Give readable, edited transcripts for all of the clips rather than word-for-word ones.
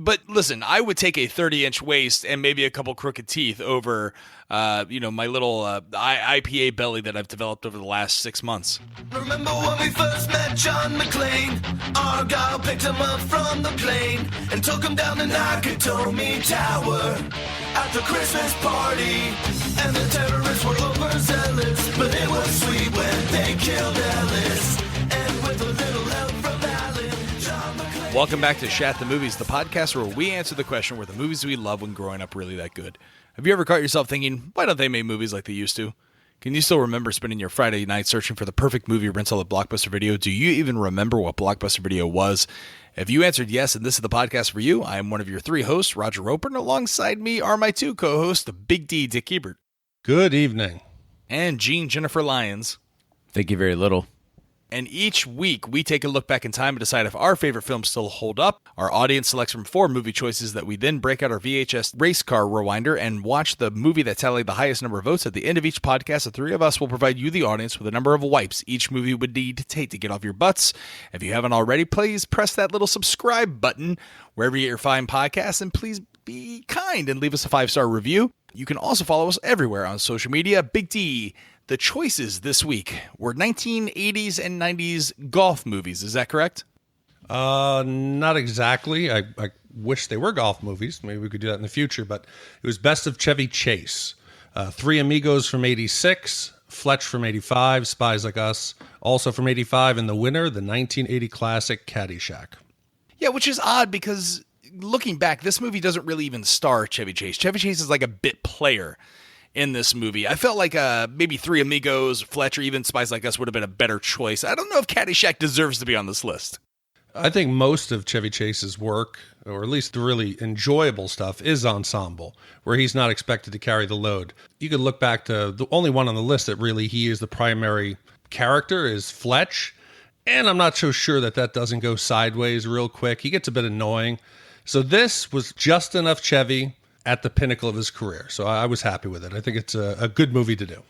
But listen, I would take a 30-inch waist and maybe a couple crooked teeth over, my little IPA belly that I've developed over the last 6 months. Remember when we first met John McClane? Argyle picked him up from the plane and took him down the Nakatomi Tower at the Christmas party. And the terrorists were overzealous, but it was sweet when they killed Ellis. And with a little help from Alan, John McClane... Welcome back to Shat the Movies, the podcast where we answer the question, were the movies we loved when growing up really that good? Have you ever caught yourself thinking, why don't they make movies like they used to? Can you still remember spending your Friday night searching for the perfect movie rental at Blockbuster Video? Do you even remember what Blockbuster Video was? If you answered yes, and this is the podcast for you, I am one of your three hosts, Roger Roper, and alongside me are my two co-hosts, the Big D, Dick Ebert. Good evening. And Jean Jennifer Lyons. Thank you very little. And each week, we take a look back in time and decide if our favorite films still hold up. Our audience selects from 4 movie choices that we then break out our VHS race car rewinder and watch the movie that tallied the highest number of votes. At the end of each podcast, the three of us will provide you, the audience, with a number of wipes each movie would need to take to get off your butts. If you haven't already, please press that little subscribe button wherever you get your fine podcasts, and please be kind and leave us a 5-star review. You can also follow us everywhere on social media. Big D, the choices this week were 1980s and 90s golf movies. Is that correct? Not exactly. I wish they were golf movies. Maybe we could do that in the future, but it was Best of Chevy Chase. Three Amigos from 86, Fletch from 85, Spies Like Us also from 85, and the winner, the 1980 classic Caddyshack. Yeah, which is odd because looking back, this movie doesn't really even star Chevy Chase. Chevy Chase is like a bit player in this movie. I felt like maybe Three Amigos, Fletch, or even Spies Like Us would have been a better choice. I don't know if Caddyshack deserves to be on this list. I think most of Chevy Chase's work, or at least the really enjoyable stuff, is ensemble, where he's not expected to carry the load. You could look back to the only one on the list that really he is the primary character is Fletch, and I'm not so sure that doesn't go sideways real quick. He gets a bit annoying. So this was just enough Chevy at the pinnacle of his career. So I was happy with it. I think it's a good movie to do.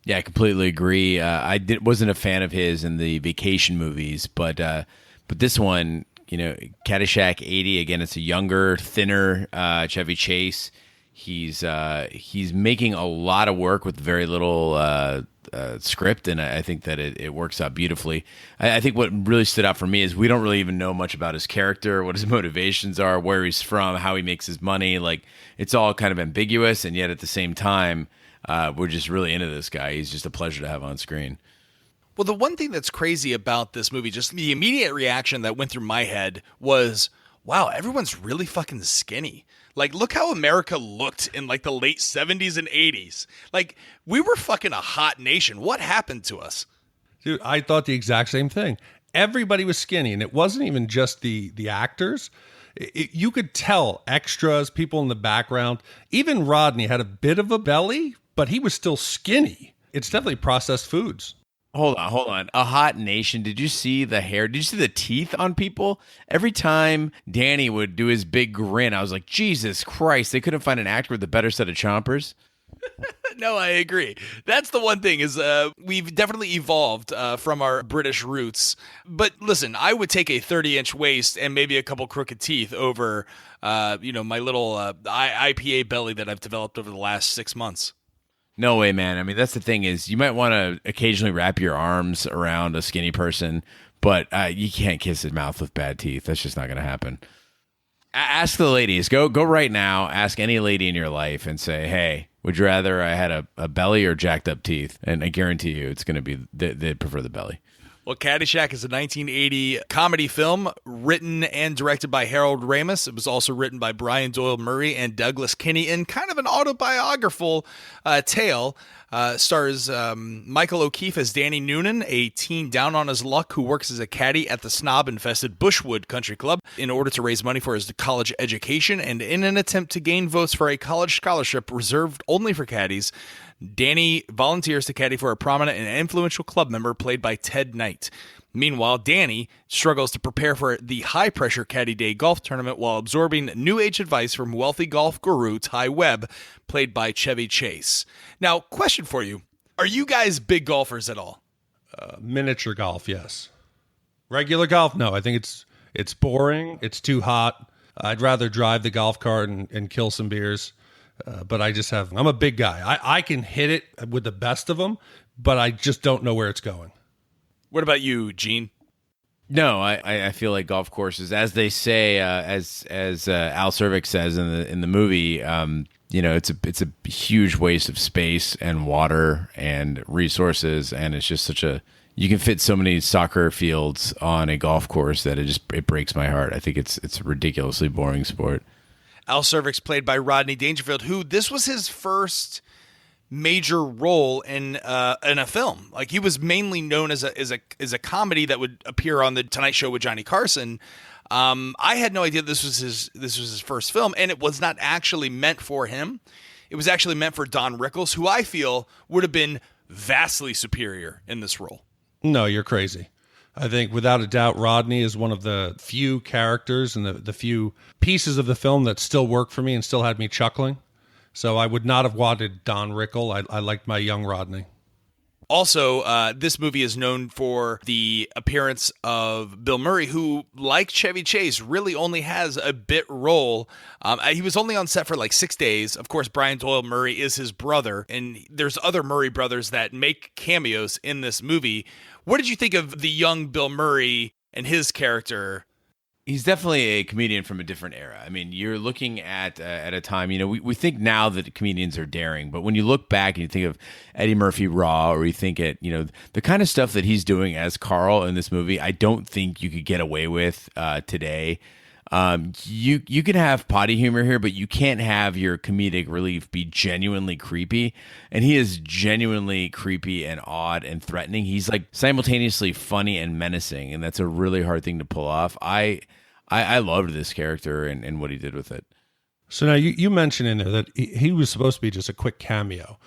Yeah, I completely agree. Wasn't a fan of his in the vacation movies, but this one, Caddyshack 80, again, it's a younger, thinner Chevy Chase. He's making a lot of work with very little script, and I think that it works out beautifully. I think what really stood out for me is we don't really even know much about his character, what his motivations are, where he's from, how he makes his money. Like, it's all kind of ambiguous, and yet at the same time, we're just really into this guy. He's just a pleasure to have on screen. Well, the one thing that's crazy about this movie, just the immediate reaction that went through my head was, wow, everyone's really fucking skinny. Like, look how America looked in, like, the late 70s and 80s. Like, we were fucking a hot nation. What happened to us? Dude, I thought the exact same thing. Everybody was skinny, and it wasn't even just the actors. You could tell extras, people in the background. Even Rodney had a bit of a belly, but he was still skinny. It's definitely processed foods. Hold on. A hot nation. Did you see the hair? Did you see the teeth on people? Every time Danny would do his big grin, I was like, Jesus Christ, they couldn't find an actor with a better set of chompers. No, I agree. That's the one thing is we've definitely evolved from our British roots. But listen, I would take a 30-inch waist and maybe a couple crooked teeth over, my little IPA belly that I've developed over the last 6 months. No way, man. I mean, that's the thing is you might want to occasionally wrap your arms around a skinny person, but you can't kiss his mouth with bad teeth. That's just not going to happen. Ask the ladies. Go right now. Ask any lady in your life and say, hey, would you rather I had a belly or jacked up teeth? And I guarantee you it's going to be, they'd prefer the belly. Well, Caddyshack is a 1980 comedy film written and directed by Harold Ramis. It was also written by Brian Doyle Murray and Douglas Kinney in kind of an autobiographical tale. Stars Michael O'Keefe as Danny Noonan, a teen down on his luck who works as a caddy at the snob-infested Bushwood Country Club in order to raise money for his college education. And in an attempt to gain votes for a college scholarship reserved only for caddies, Danny volunteers to caddy for a prominent and influential club member played by Ted Knight. Meanwhile, Danny struggles to prepare for the high-pressure Caddy Day golf tournament while absorbing new age advice from wealthy golf guru Ty Webb, played by Chevy Chase. Now, question for you. Are you guys big golfers at all? Miniature golf, yes. Regular golf, no. I think it's boring. It's too hot. I'd rather drive the golf cart and kill some beers. But I'm a big guy. I can hit it with the best of them, but I just don't know where it's going. What about you, Gene? No, I feel like golf courses, as they say, as Al Cervic says in the movie, it's a huge waste of space and water and resources, and it's just you can fit so many soccer fields on a golf course that it breaks my heart. I think it's a ridiculously boring sport. Al Cervic's played by Rodney Dangerfield, who this was his first major role in a film. Like, he was mainly known as a comedy that would appear on the Tonight Show with Johnny Carson. I had no idea this was his first film, and it was not actually meant for him. It was actually meant for Don Rickles, who I feel would have been vastly superior in this role. No, you're crazy. I think without a doubt, Rodney is one of the few characters and the few pieces of the film that still work for me and still had me chuckling. So I would not have wanted Don Rickles. I liked my young Rodney. Also, this movie is known for the appearance of Bill Murray, who, like Chevy Chase, really only has a bit role. He was only on set for like 6 days. Of course, Brian Doyle Murray is his brother, and there's other Murray brothers that make cameos in this movie. What did you think of the young Bill Murray and his character? He's definitely a comedian from a different era. I mean, you're looking at a time, we think now that comedians are daring, but when you look back and you think of Eddie Murphy Raw, or you think the kind of stuff that he's doing as Carl in this movie, I don't think you could get away with today. You can have potty humor here, but you can't have your comedic relief be genuinely creepy. And he is genuinely creepy and odd and threatening. He's like simultaneously funny and menacing, and that's a really hard thing to pull off. I loved this character and what he did with it. So now you mentioned in there that he was supposed to be just a quick cameo.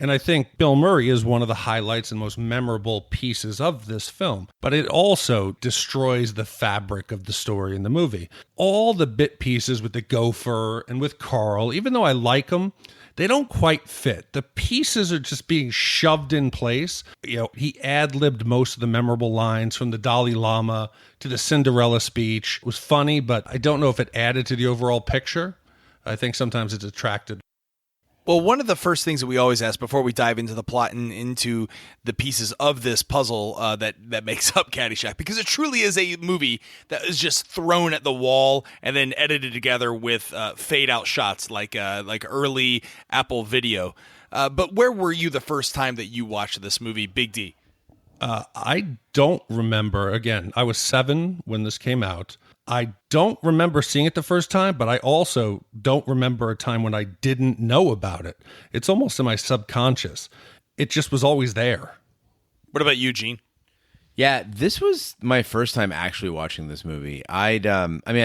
And I think Bill Murray is one of the highlights and most memorable pieces of this film. But it also destroys the fabric of the story in the movie. All the bit pieces with the gopher and with Carl, even though I like them, they don't quite fit. The pieces are just being shoved in place. He ad-libbed most of the memorable lines, from the Dalai Lama to the Cinderella speech. It was funny, but I don't know if it added to the overall picture. I think sometimes it detracted. Well, one of the first things that we always ask before we dive into the plot and into the pieces of this puzzle that makes up Caddyshack, because it truly is a movie that is just thrown at the wall and then edited together with fade-out shots like early Apple Video. But where were you the first time that you watched this movie, Big D? I don't remember. Again, I was 7 when this came out. I don't remember seeing it the first time, but I also don't remember a time when I didn't know about it. It's almost in my subconscious. It just was always there. What about you, Gene? Yeah, this was my first time actually watching this movie. I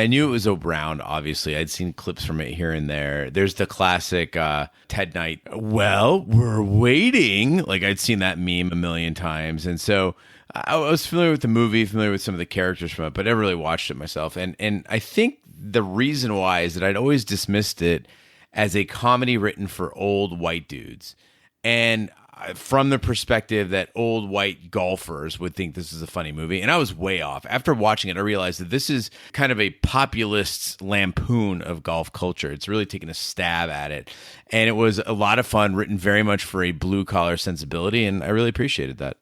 knew it was around, obviously. I'd seen clips from it here and there. There's the classic Ted Knight, well, we're waiting. Like, I'd seen that meme a million times. And so I was familiar with the movie, familiar with some of the characters from it, but I never really watched it myself. And I think the reason why is that I'd always dismissed it as a comedy written for old white dudes. And from the perspective that old white golfers would think this is a funny movie. And I was way off. After watching it, I realized that this is kind of a populist lampoon of golf culture. It's really taken a stab at it. And it was a lot of fun, written very much for a blue-collar sensibility, and I really appreciated that.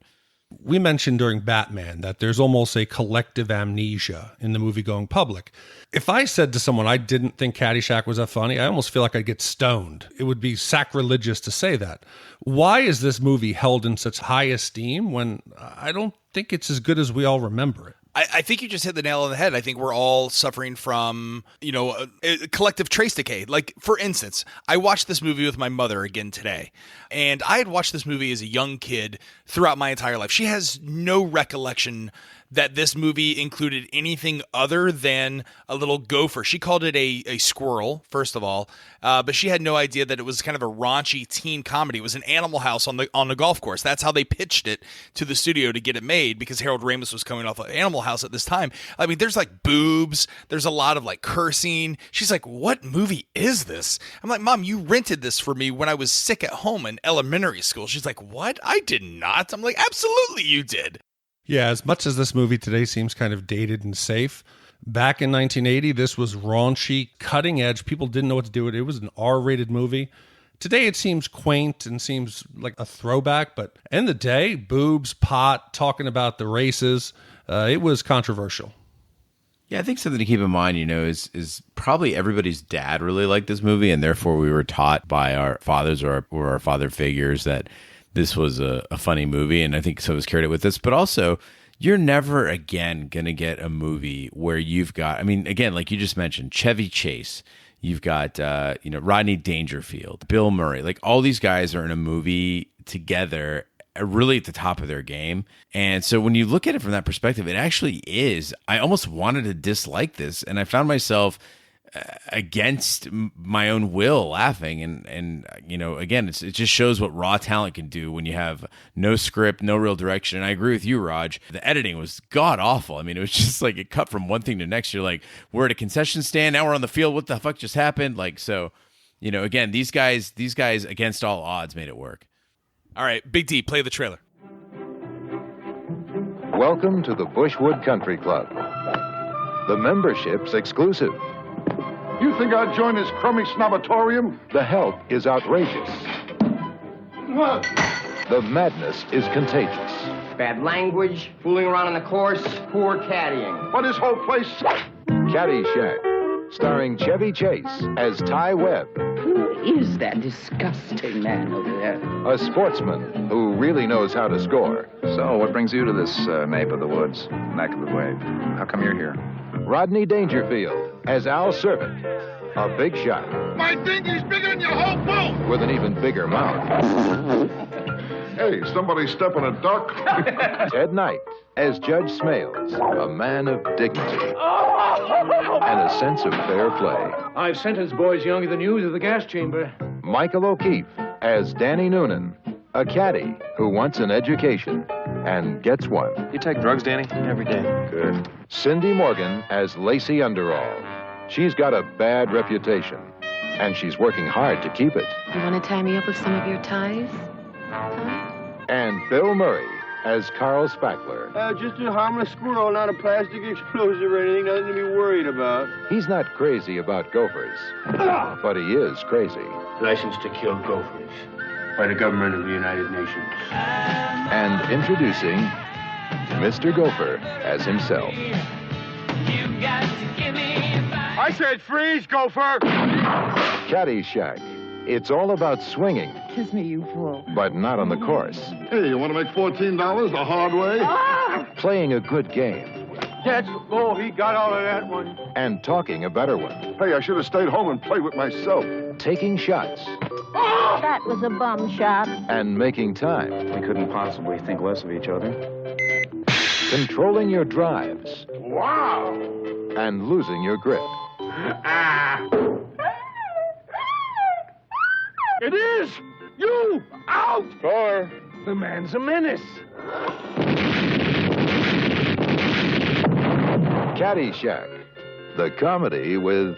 We mentioned during Batman that there's almost a collective amnesia in the movie going public. If I said to someone I didn't think Caddyshack was that funny, I almost feel like I'd get stoned. It would be sacrilegious to say that. Why is this movie held in such high esteem when I don't think it's as good as we all remember it? I think you just hit the nail on the head. I think we're all suffering from, a collective trace decay. Like, for instance, I watched this movie with my mother again today, and I had watched this movie as a young kid throughout my entire life. She has no recollection that this movie included anything other than a little gopher. She called it a squirrel, first of all, but she had no idea that it was kind of a raunchy teen comedy. It was an Animal House on the golf course. That's how they pitched it to the studio to get it made, because Harold Ramis was coming off of Animal House at this time. I mean, there's like boobs. There's a lot of like cursing. She's like, what movie is this? I'm like, Mom, you rented this for me when I was sick at home in elementary school. She's like, what? I did not. I'm like, absolutely you did. Yeah, as much as this movie today seems kind of dated and safe, Back in 1980, this was raunchy, cutting edge. People didn't know what to do with it. It was an R-rated movie. Today it seems quaint and seems like a throwback, but in the day, boobs, pot, talking about the races, it was controversial. Yeah, I think something to keep in mind, is probably everybody's dad really liked this movie, and therefore we were taught by our fathers or our father figures that this was a funny movie, and I think so was carried it with us. But also, you're never again going to get a movie where you've got, I mean, again, like you just mentioned, Chevy Chase, you've got, Rodney Dangerfield, Bill Murray, like all these guys are in a movie together, really at the top of their game. And so when you look at it from that perspective, it actually is, I almost wanted to dislike this. And I found myself against my own will laughing. And again, it just shows what raw talent can do when you have no script, no real direction. And I agree with you, Raj. The editing was god awful. I mean, it was just like it cut from one thing to next. You're like, we're at a concession stand. Now we're on the field. What the fuck just happened? Like, so, again, these guys against all odds made it work. All right, Big D, play the trailer. Welcome to the Bushwood Country Club. The membership's exclusive. You think I'd join this crummy snobatorium? The help is outrageous. The madness is contagious. Bad language, fooling around on the course, poor caddying. But this whole place... Caddyshack, starring Chevy Chase as Ty Webb, Who is that disgusting man over there? a sportsman who really knows how to score. So, what brings you to this nape of the woods, neck of the wave? How come you're here? Rodney Dangerfield as Al Servant, a big shot My dinghy's bigger than your whole boat! with an even bigger mouth. Hey, somebody step on a duck? Ted Knight as Judge Smales, a man of dignity and a sense of fair play. I've sentenced boys younger than you to the gas chamber. Michael O'Keefe as Danny Noonan, a caddy who wants an education and gets one. You take drugs, Danny? Every day. Good. Cindy Morgan as Lacey Underall. She's got a bad reputation, and she's working hard to keep it. You want to tie me up with some of your ties? And Bill Murray as Carl Spackler. Just a harmless squirrel, not a plastic explosive or anything, nothing to be worried about. He's not crazy about gophers, but he is crazy. License to kill gophers by the government of the United Nations. And introducing Mr. Gopher as himself. I said freeze, gopher! Caddyshack. It's all about swinging, Kiss me, you fool. but not on the course. Hey, you want to make $14 the hard way? Playing a good game That's he got all of that one. and talking a better one. Hey, I should have stayed home and played with myself. Taking shots That was a bum shot. and making time. We couldn't possibly think less of each other. Controlling your drives. Wow! And losing your grip. It is! You! Out! Score. The man's a menace. Caddyshack. The comedy with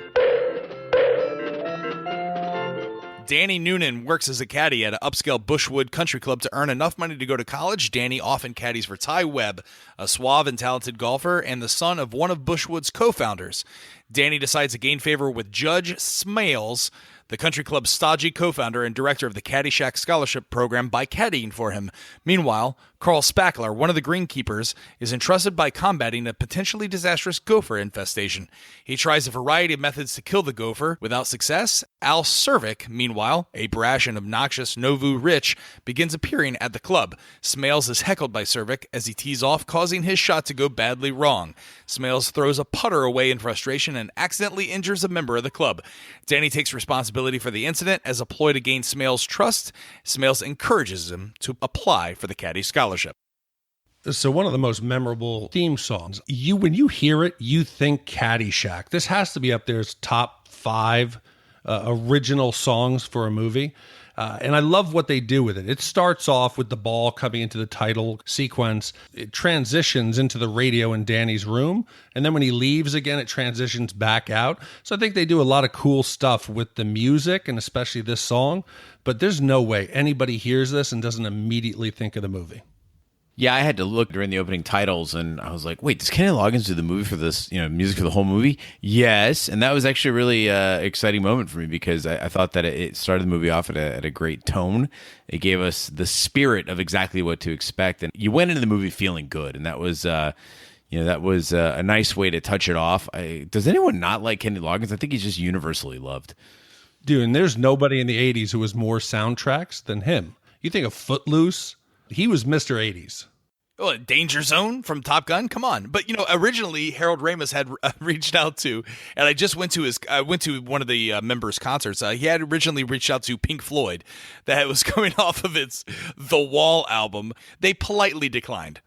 Danny Noonan works as a caddy at an upscale Bushwood Country Club to earn enough money to go to college. Danny often caddies for Ty Webb, a suave and talented golfer and the son of one of Bushwood's co-founders. Danny decides to gain favor with Judge Smales, the country club's stodgy co-founder and director of the Caddyshack Scholarship Program, by caddying for him. Meanwhile, Carl Spackler, one of the greenkeepers, is entrusted by combating a potentially disastrous gopher infestation. He tries a variety of methods to kill the gopher. Without success, Al Cervic, meanwhile, a brash and obnoxious Nauvoo rich, begins appearing at the club. Smales is heckled by Cervic as he tees off, causing his shot to go badly wrong. Smales throws a putter away in frustration and accidentally injures a member of the club. Danny takes responsibility for the incident as a ploy to gain Smales' trust. Smales encourages him to apply for the Caddy Scholarship. So one of the most memorable theme songs, when you hear it, you think Caddyshack. This has to be up there as top 5 original songs for a movie. And I love what they do with it. It starts off with the ball coming into the title sequence. It transitions into the radio in Danny's room. And then when he leaves again, it transitions back out. So I think they do a lot of cool stuff with the music and especially this song. But there's no way anybody hears this and doesn't immediately think of the movie. Yeah, I had to look during the opening titles, and I was like, "Wait, does Kenny Loggins do the movie for this? Music for the whole movie?" Yes, and that was actually a really exciting moment for me because I thought that it started the movie off at a great tone. It gave us the spirit of exactly what to expect, and you went into the movie feeling good, and that was. That was a nice way to touch it off. Does anyone not like Kenny Loggins? I think he's just universally loved. Dude, and there's nobody in the 80s who was more soundtracks than him. You think of Footloose? He was Mr. 80s. Oh, Danger Zone from Top Gun? Come on. But, originally Harold Ramis had reached out to, and I went to one of the members' concerts. He had originally reached out to Pink Floyd that was coming off of its The Wall album. They politely declined.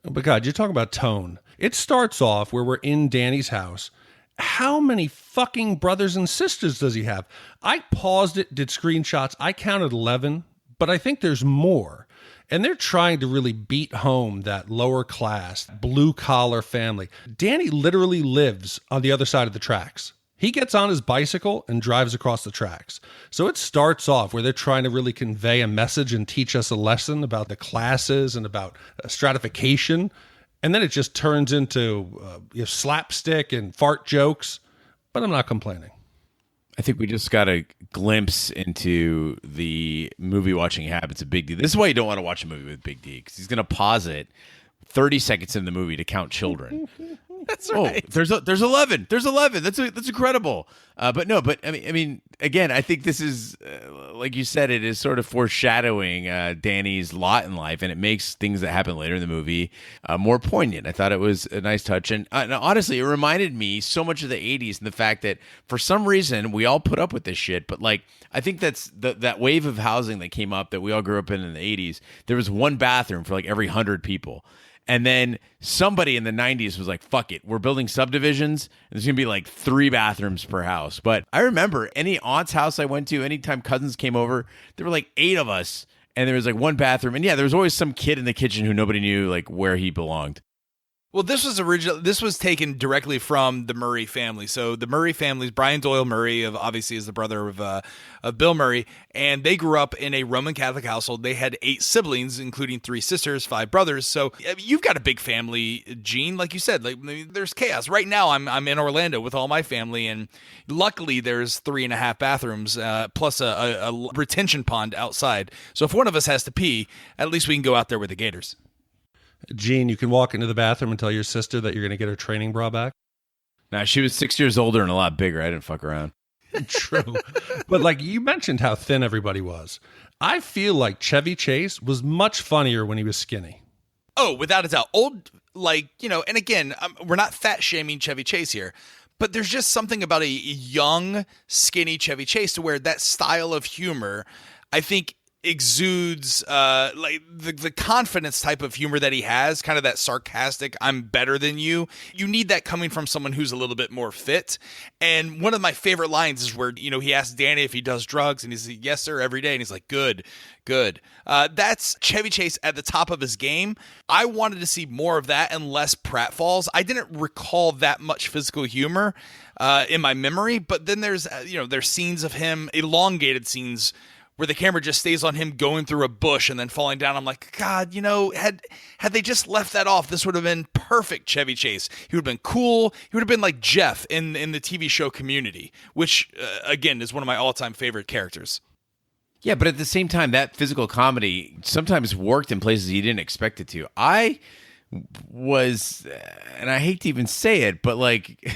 But God, you're talking about tone. It starts off where we're in Danny's house. How many fucking brothers and sisters does he have? I paused it, did screenshots. I counted 11, but I think there's more. And they're trying to really beat home that lower class, blue collar family. Danny literally lives on the other side of the tracks. He gets on his bicycle and drives across the tracks. So it starts off where they're trying to really convey a message and teach us a lesson about the classes and about stratification. And then it just turns into slapstick and fart jokes. But I'm not complaining. I think we just got a glimpse into the movie watching habits of Big D. This is why you don't want to watch a movie with Big D, because he's going to pause it 30 seconds in the movie to count children. That's right. Oh, there's 11. There's 11. That's incredible. But I mean, again, I think this is like you said, it is sort of foreshadowing Danny's lot in life, and it makes things that happen later in the movie more poignant. I thought it was a nice touch, and honestly, it reminded me so much of the '80s and the fact that for some reason we all put up with this shit. But like, I think that's that wave of housing that came up that we all grew up in the '80s. There was one bathroom for like every 100 people. And then somebody in the 90s was like, fuck it, we're building subdivisions. And there's going to be like 3 bathrooms per house. But I remember any aunt's house I went to, anytime cousins came over, there were like 8 of us. And there was like one bathroom. And yeah, there was always some kid in the kitchen who nobody knew like where he belonged. Well, this was taken directly from the Murray family. So the Murray family, Brian Doyle Murray, obviously is the brother of Bill Murray, and they grew up in a Roman Catholic household. They had 8 siblings, including 3 sisters, 5 brothers. So you've got a big family, Gene, like you said. Like, there's chaos right now. I'm in Orlando with all my family, and luckily there's 3.5 bathrooms plus a retention pond outside. So if one of us has to pee, at least we can go out there with the Gators. Gene, you can walk into the bathroom and tell your sister that you're going to get her training bra back. Nah, she was 6 years older and a lot bigger. I didn't fuck around. True. But like you mentioned how thin everybody was. I feel like Chevy Chase was much funnier when he was skinny. Oh, without a doubt. Old, and again, we're not fat shaming Chevy Chase here, but there's just something about a young, skinny Chevy Chase to where that style of humor, I think, exudes like the confidence type of humor that he has, kind of that sarcastic, I'm better than you. You need that coming from someone who's a little bit more fit. And one of my favorite lines is where, he asks Danny if he does drugs, and he's like, yes, sir, every day. And he's like, good. That's Chevy Chase at the top of his game. I wanted to see more of that and less pratfalls. I didn't recall that much physical humor in my memory, but then there's scenes of him, elongated scenes, where the camera just stays on him going through a bush and then falling down. I'm like, God, had they just left that off, this would have been perfect Chevy Chase. He would have been cool. He would have been like Jeff in the TV show Community, which, again, is one of my all-time favorite characters. Yeah, but at the same time, that physical comedy sometimes worked in places you didn't expect it to. I was, and I hate to even say it, but like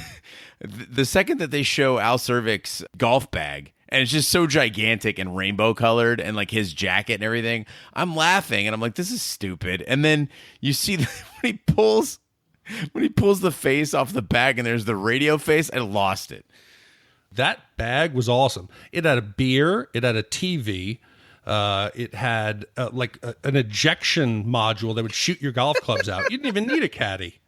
the second that they show Al Cervik's golf bag, and it's just so gigantic and rainbow colored, and like his jacket and everything, I'm laughing and I'm like, this is stupid. And then you see when he pulls the face off the bag and there's the radio face, I lost it. That bag was awesome. It had a beer, it had a TV, it had an ejection module that would shoot your golf clubs out. You didn't even need a caddy.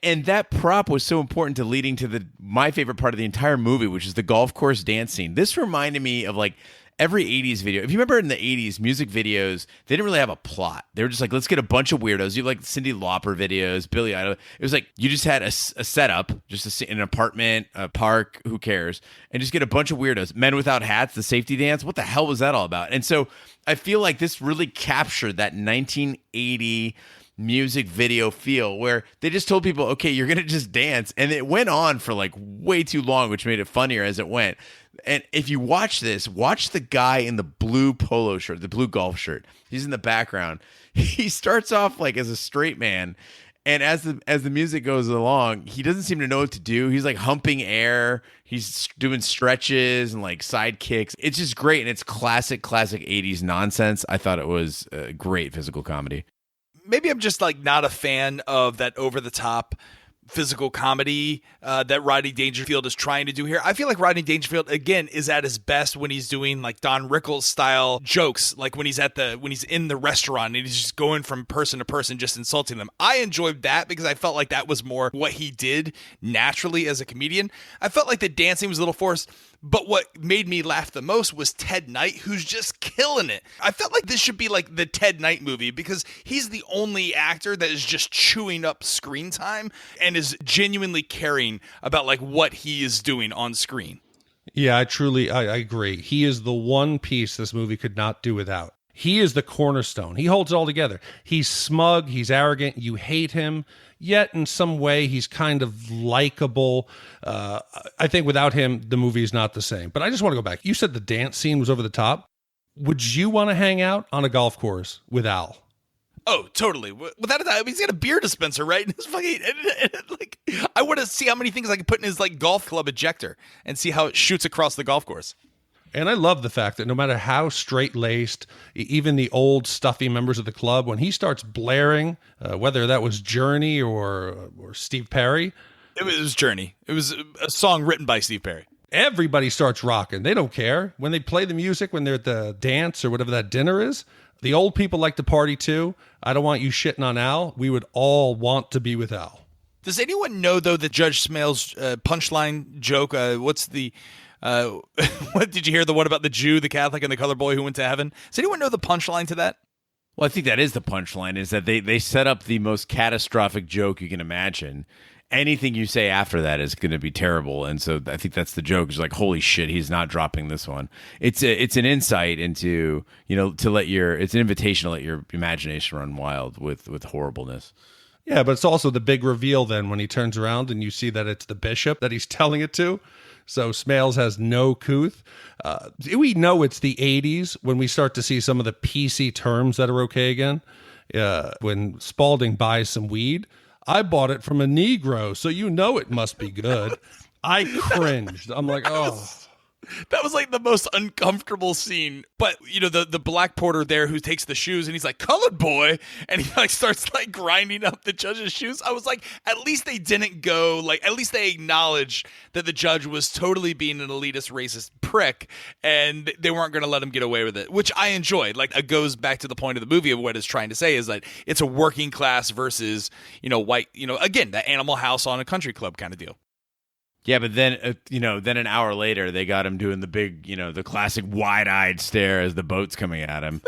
And that prop was so important to leading to my favorite part of the entire movie, which is the golf course dance scene. This reminded me of like every 80s video. If you remember in the 80s, music videos, they didn't really have a plot. They were just like, let's get a bunch of weirdos. You have like Cyndi Lauper videos, Billy Idol. It was like you just had a setup, just an apartment, a park, who cares, and just get a bunch of weirdos. Men Without Hats, the safety dance. What the hell was that all about? And so I feel like this really captured that 1980 music video feel where they just told people, okay, you're going to just dance. And it went on for like way too long, which made it funnier as it went. And if you watch this, watch the guy in the blue polo shirt, the blue golf shirt. He's in the background. He starts off like as a straight man. And as the music goes along, he doesn't seem to know what to do. He's like humping air. He's doing stretches and like side kicks. It's just great. And it's classic 80s nonsense. I thought it was a great physical comedy. Maybe I'm just like not a fan of that over the top physical comedy that Rodney Dangerfield is trying to do here. I feel like Rodney Dangerfield again is at his best when he's doing like Don Rickles style jokes, like when he's in the restaurant and he's just going from person to person just insulting them. I enjoyed that because I felt like that was more what he did naturally as a comedian. I felt like the dancing was a little forced, but what made me laugh the most was Ted Knight, who's just killing it. I felt like this should be like the Ted Knight movie because he's the only actor that is just chewing up screen time and is genuinely caring about like what he is doing on screen. Yeah, I agree. He is the one piece this movie could not do without. He is the cornerstone. He holds it all together. He's smug. He's arrogant. You hate him. Yet in some way, he's kind of likable. I think without him, the movie is not the same. But I just want to go back. You said the dance scene was over the top. Would you want to hang out on a golf course with Al? Oh, totally. Without a doubt, he's got a beer dispenser, right? It's fucking, like, I want to see how many things I can put in his like golf club ejector and see how it shoots across the golf course. And I love the fact that no matter how straight-laced, even the old stuffy members of the club, when he starts blaring, whether that was Journey or Steve Perry. It was Journey. It was a song written by Steve Perry. Everybody starts rocking. They don't care. When they play the music, when they're at the dance or whatever that dinner is, the old people like to party too. I don't want you shitting on Al. We would all want to be with Al. Does anyone know, though, that Judge Smails' punchline joke? What's the... what did you hear? The one about the Jew, the Catholic, and the colored boy who went to heaven? Does anyone know the punchline to that? Well, I think that is the punchline, is that they set up the most catastrophic joke you can imagine. Anything you say after that is going to be terrible. And so I think that's the joke. It's like, holy shit, he's not dropping this one. It's an insight into, it's an invitation to let your imagination run wild with horribleness. Yeah, but it's also the big reveal then when he turns around and you see that it's the bishop that he's telling it to. So Smails has no couth. We know it's the 80s when we start to see some of the PC terms that are okay again. When Spalding buys some weed, I bought it from a Negro, so it must be good. I cringed. I'm like, oh. That was like the most uncomfortable scene. But, the black porter there who takes the shoes and he's like, colored boy. And he like starts like grinding up the judge's shoes. I was like, at least they didn't go, like, at least they acknowledged that the judge was totally being an elitist, racist prick. And they weren't going to let him get away with it, which I enjoyed. Like, it goes back to the point of the movie of what it's trying to say is that it's a working class versus, white, again, that Animal House on a country club kind of deal. Yeah, but then, then an hour later, they got him doing the big, the classic wide-eyed stare as the boat's coming at him.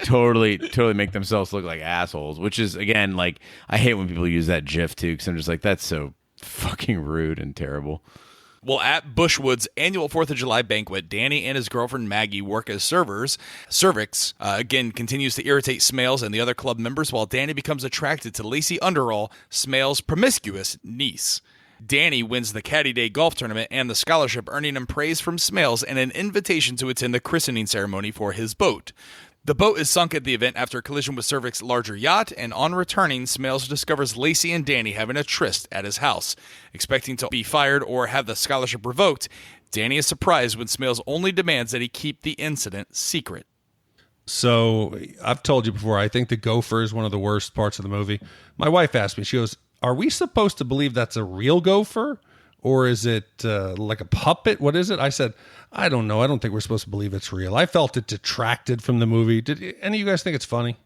totally make themselves look like assholes, which is, again, like, I hate when people use that GIF, too, because I'm just like, that's so fucking rude and terrible. Well, at Bushwood's annual 4th of July banquet, Danny and his girlfriend Maggie work as servers. Cervix, again, continues to irritate Smails and the other club members, while Danny becomes attracted to Lacey Underall, Smails' promiscuous niece. Danny wins the Caddy Day golf tournament and the scholarship, earning him praise from Smails and an invitation to attend the christening ceremony for his boat. The boat is sunk at the event after a collision with Cervix's larger yacht, and on returning, Smails discovers Lacey and Danny having a tryst at his house. Expecting to be fired or have the scholarship revoked, Danny is surprised when Smails only demands that he keep the incident secret. So, I've told you before, I think the gopher is one of the worst parts of the movie. My wife asked me, she goes, are we supposed to believe that's a real gopher? Or is it like a puppet? What is it? I said, I don't know. I don't think we're supposed to believe it's real. I felt it detracted from the movie. Did any of you guys think it's funny?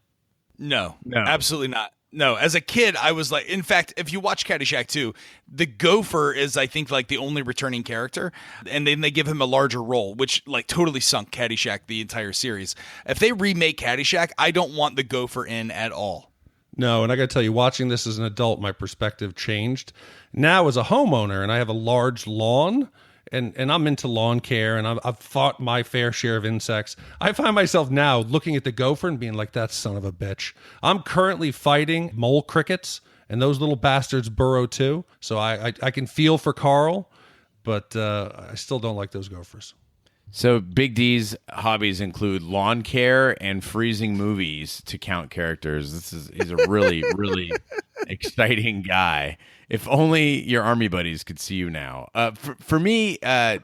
No, absolutely not. No, as a kid, I was like, in fact, if you watch Caddyshack 2, the gopher is, I think, like the only returning character. And then they give him a larger role, which like totally sunk Caddyshack, the entire series. If they remake Caddyshack, I don't want the gopher in at all. No, and I got to tell you, watching this as an adult, my perspective changed. Now, as a homeowner, and I have a large lawn, and I'm into lawn care, and I've fought my fair share of insects. I find myself now looking at the gopher and being like, that son of a bitch. I'm currently fighting mole crickets, and those little bastards burrow too. So I can feel for Carl, but I still don't like those gophers. So Big D's hobbies include lawn care and freezing movies to count characters. He's a really, really exciting guy. If only your army buddies could see you now. For me, I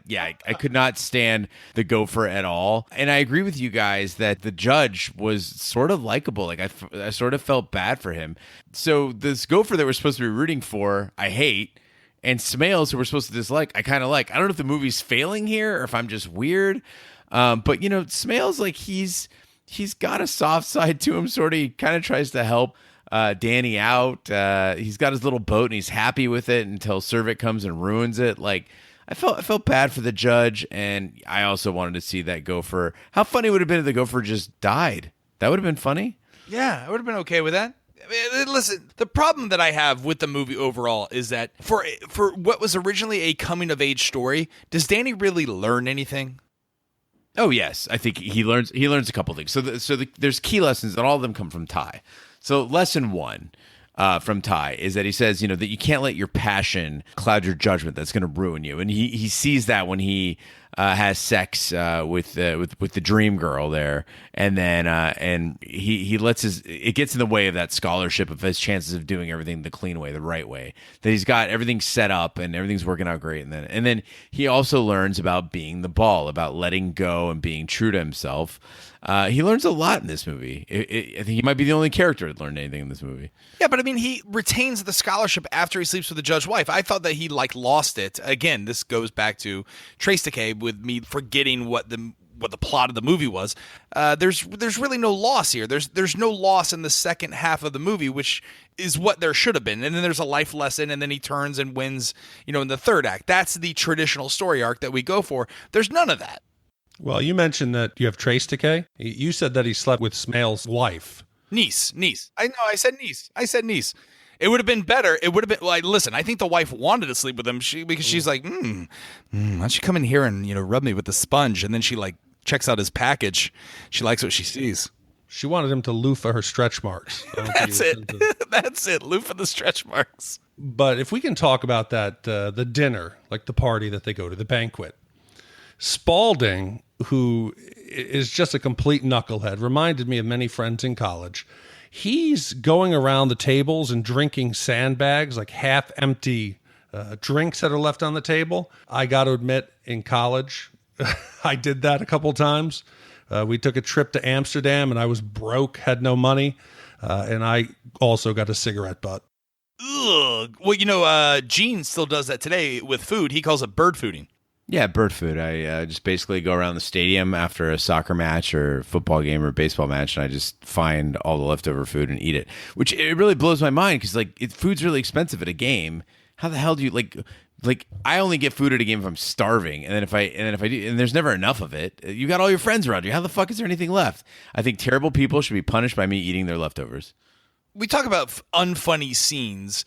could not stand the gopher at all. And I agree with you guys that the judge was sort of likable. Like I sort of felt bad for him. So this gopher that we're supposed to be rooting for, I hate. And Smales, who we're supposed to dislike, I kind of like. I don't know if the movie's failing here or if I'm just weird. But, Smales, like, he's got a soft side to him, sort of. He kind of tries to help Danny out. He's got his little boat, and he's happy with it until Cervic comes and ruins it. Like, I felt bad for the judge, and I also wanted to see that gopher. How funny would it have been if the gopher just died? That would have been funny. Yeah, I would have been okay with that. Listen, the problem that I have with the movie overall is that for what was originally a coming-of-age story, does Danny really learn anything? Oh, yes. I think he learns a couple things. So there's key lessons, and all of them come from Ty. So lesson 1 from Ty is that he says, that you can't let your passion cloud your judgment. That's going to ruin you. And he sees that when he has sex with the dream girl there, and then and he lets it gets in the way of that scholarship, of his chances of doing everything the clean way, the right way. That he's got everything set up and everything's working out great, and then he also learns about being the ball, about letting go and being true to himself. He learns a lot in this movie. I think he might be the only character that learned anything in this movie. Yeah, but I mean, he retains the scholarship after he sleeps with the judge's wife. I thought that he lost it. Again, this goes back to Trace Decay with me forgetting what the plot of the movie was. There's really no loss here. There's no loss in the second half of the movie, which is what there should have been. And then there's a life lesson, and then he turns and wins, in the third act. That's the traditional story arc that we go for. There's none of that. Well, you mentioned that you have trace decay. You said that he slept with Smale's wife. Niece. I know, I said niece. It would have been better. It would have been, listen, I think the wife wanted to sleep with him because she's like, why don't you come in here and, rub me with the sponge? And then she, checks out his package. She likes what she sees. She wanted him to loofah her stretch marks. That's it. That's it. Loofah the stretch marks. But if we can talk about that, the dinner, like the party that they go to, the banquet. Spaulding, who is just a complete knucklehead, reminded me of many friends in college. He's going around the tables and drinking sandbags, like half-empty drinks that are left on the table. I got to admit, in college, I did that a couple times. We took a trip to Amsterdam, and I was broke, had no money, and I also got a cigarette butt. Ugh. Well, Gene still does that today with food. He calls it bird fooding. Yeah, bird food. I just basically go around the stadium after a soccer match or football game or baseball match, and I just find all the leftover food and eat it. Which it really blows my mind because food's really expensive at a game. How the hell do you like? I only get food at a game if I'm starving, and then if I do, and there's never enough of it. You got all your friends around you. How the fuck is there anything left? I think terrible people should be punished by me eating their leftovers. We talk about unfunny scenes.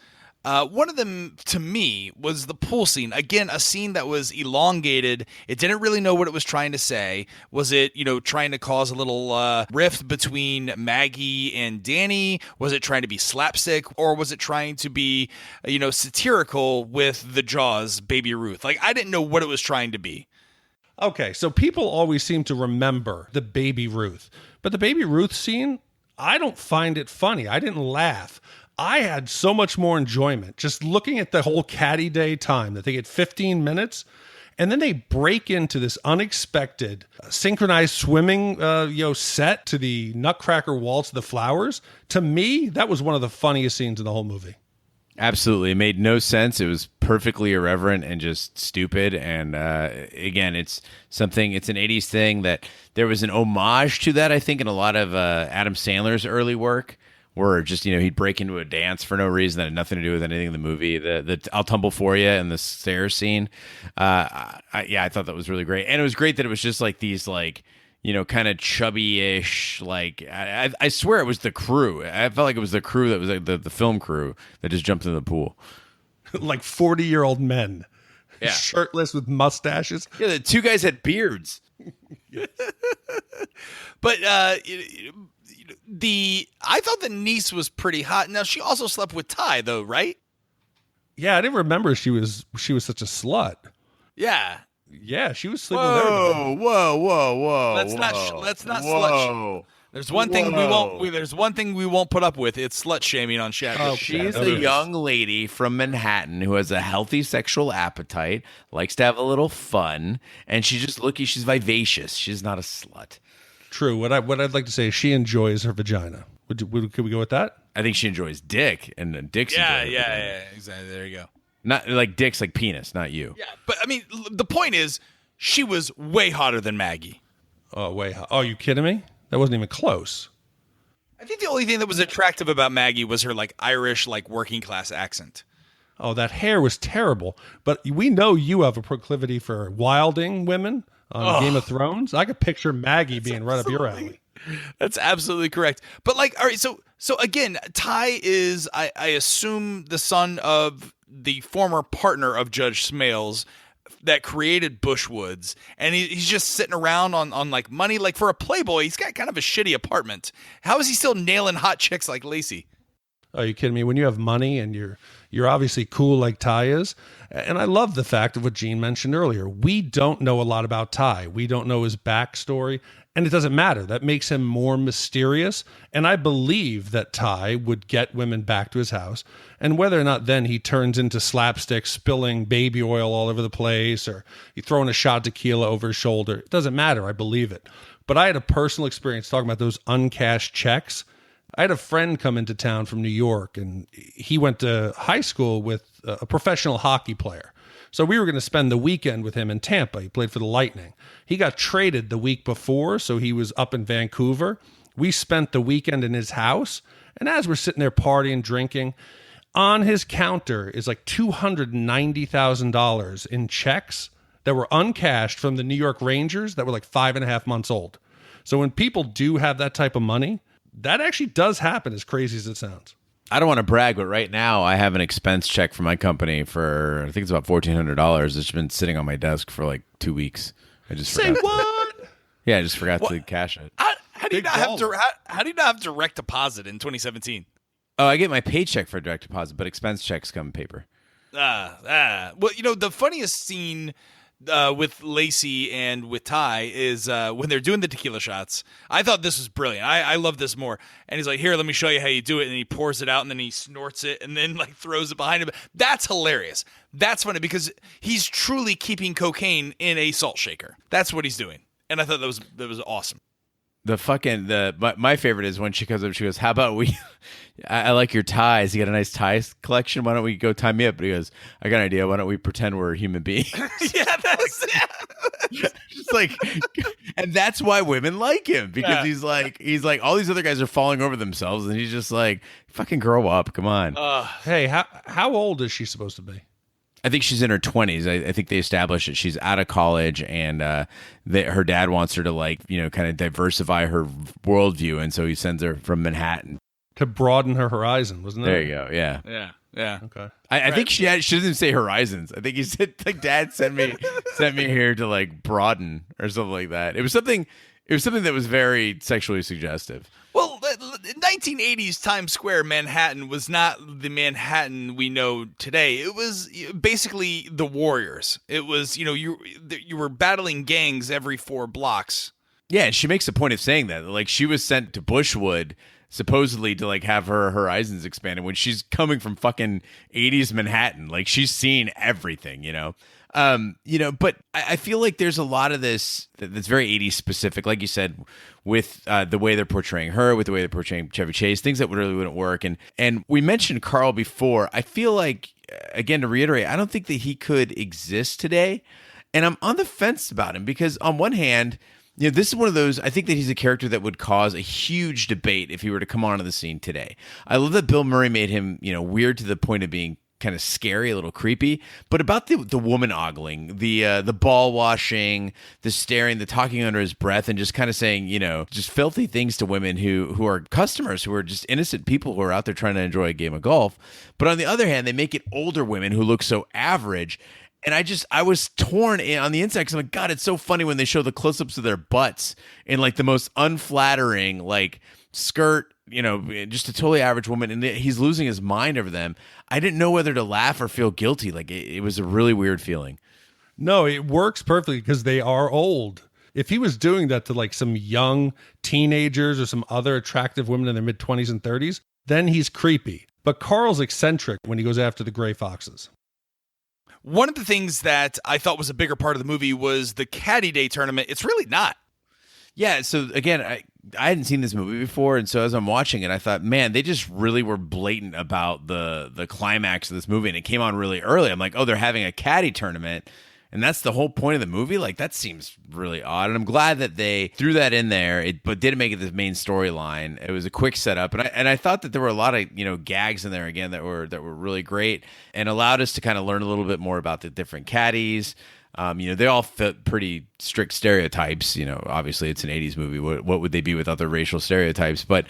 One of them, to me, was the pool scene. Again, a scene that was elongated. It didn't really know what it was trying to say. Was it, trying to cause a little rift between Maggie and Danny? Was it trying to be slapstick? Or was it trying to be, satirical with the Jaws Baby Ruth? I didn't know what it was trying to be. Okay, so people always seem to remember the Baby Ruth. But the Baby Ruth scene, I don't find it funny. I didn't laugh. I had so much more enjoyment just looking at the whole Caddy Day time that they get 15 minutes and then they break into this unexpected synchronized swimming set to the Nutcracker Waltz of the Flowers. To me, that was one of the funniest scenes in the whole movie. Absolutely. It made no sense. It was perfectly irreverent and just stupid. And again, it's an 80s thing that there was an homage to that, I think, in a lot of Adam Sandler's early work. Where just, he'd break into a dance for no reason that had nothing to do with anything in the movie. The I'll tumble for you and the stairs scene. I thought that was really great. And it was great that it was just these kind of chubby-ish, I swear it was the crew. I felt like it was the crew that was the film crew that just jumped into the pool. 40-year-old men. Yeah. shirtless with mustaches. Yeah, the two guys had beards. But I thought the niece was pretty hot. Now she also slept with Ty, though, right? Yeah, I didn't remember she was such a slut. Yeah. Yeah, she was sleeping with everybody. Whoa. Let's not slut. There's one thing we won't. There's one thing we won't put up with. It's slut shaming on Shat. Oh, She's a young lady from Manhattan who has a healthy sexual appetite, likes to have a little fun, and she's vivacious. She's not a slut. True. What I'd like to say is she enjoys her vagina. Could we go with that? I think she enjoys dick, and dicks. Yeah, exactly. There you go. Not like dicks, like penis, not you. Yeah, but I mean, the point is, she was way hotter than Maggie. Oh, way hot. Oh, you kidding me? That wasn't even close. I think the only thing that was attractive about Maggie was her like Irish, like working class accent. Oh, that hair was terrible. But we know you have a proclivity for wilding women on Game of Thrones. I could picture Maggie being right up your alley. That's absolutely correct. But like, all right, so again, Ty is, I assume, the son of the former partner of Judge Smales that created Bushwoods, and he's just sitting around on like money. Like, for a playboy, he's got kind of a shitty apartment. How is he still nailing hot chicks like Lacey? Are you kidding me? When you have money and you're obviously cool like Ty is, and I love the fact of what Gene mentioned earlier. We don't know a lot about Ty. We don't know his backstory, and it doesn't matter. That makes him more mysterious, and I believe that Ty would get women back to his house, and whether or not then he turns into slapstick, spilling baby oil all over the place, or he throwing a shot of tequila over his shoulder, it doesn't matter. I believe it. But I had a personal experience talking about those uncashed checks. I had a friend come into town from New York, and he went to high school with a professional hockey player. So we were going to spend the weekend with him in Tampa. He played for the Lightning. He got traded the week before, so he was up in Vancouver. We spent the weekend in his house, and as we're sitting there partying, drinking, on his counter is like $290,000 in checks that were uncashed from the New York Rangers that were like 5.5 months old. So when people do have that type of money, that actually does happen, as crazy as it sounds. I don't want to brag, but right now I have an expense check for my company for, I think it's about $1,400. It's been sitting on my desk for like 2 weeks. I just Say what? Yeah, I just forgot to cash it. How do you not have direct deposit in 2017? Oh, I get my paycheck for direct deposit, but expense checks come in paper. Well, the funniest scene with Lacey and with Ty is when they're doing the tequila shots. I thought this was brilliant. I love this more. And he's like, here, let me show you how you do it. And he pours it out, and then he snorts it, and then like throws it behind him. That's hilarious. That's funny because he's truly keeping cocaine in a salt shaker. That's what he's doing. And I thought that was awesome. My favorite is when she comes up, she goes, how about we, I like your ties. You got a nice ties collection. Why don't we go tie me up? But he goes, I got an idea. Why don't we pretend we're human beings? Yeah, that's just like, and that's why women like him, because he's like, all these other guys are falling over themselves, and he's just like, fucking grow up. Come on. Hey, how old is she supposed to be? I think she's in her 20s. I think they established that she's out of college, and her dad wants her to kind of diversify her worldview, and so he sends her from Manhattan to broaden her horizon, wasn't it? There you go. Yeah. Okay. I think she doesn't say horizons. I think he said like, Dad sent me here to like broaden or something like that. It was something that was very sexually suggestive. Well, 1980s Times Square Manhattan was not the Manhattan we know today. It was basically the Warriors. It was, you were battling gangs every 4 blocks. Yeah, and she makes a point of saying that. Like, she was sent to Bushwood supposedly to like have her horizons expanded when she's coming from fucking 80s Manhattan. Like, she's seen everything, but I feel like there's a lot of this that's very 80s specific, like you said, with the way they're portraying her, with the way they're portraying Chevy Chase, things that really wouldn't work. And we mentioned Carl before. I feel like, again, to reiterate, I don't think that he could exist today. And I'm on the fence about him because on one hand, this is one of those, I think that he's a character that would cause a huge debate if he were to come onto the scene today. I love that Bill Murray made him, weird to the point of being kind of scary, a little creepy, but about the woman ogling, the ball washing, the staring, the talking under his breath, and just kind of saying, just filthy things to women who are customers, who are just innocent people who are out there trying to enjoy a game of golf. But on the other hand, they make it older women who look so average. And I was torn on the inside because I'm like, God, it's so funny when they show the close-ups of their butts in like the most unflattering like skirt, just a totally average woman, and he's losing his mind over them. I didn't know whether to laugh or feel guilty. Like it was a really weird feeling. No, it works perfectly because they are old. If he was doing that to like some young teenagers or some other attractive women in their mid-20s and 30s, then he's creepy. But Carl's eccentric when he goes after the gray foxes. One of the things that I thought was a bigger part of the movie was the Caddy Day tournament. It's really not. Yeah, so again, I hadn't seen this movie before, and so as I'm watching it, I thought, man, they just really were blatant about the climax of this movie, and it came on really early. I'm like, oh, they're having a caddy tournament, and that's the whole point of the movie? Like, that seems really odd, and I'm glad that they threw that in there, but didn't make it the main storyline. It was a quick setup, and I thought that there were a lot of gags in there, again, that were really great, and allowed us to kind of learn a little bit more about the different caddies. They all fit pretty strict stereotypes. Obviously it's an 80s movie. What would they be with other racial stereotypes? But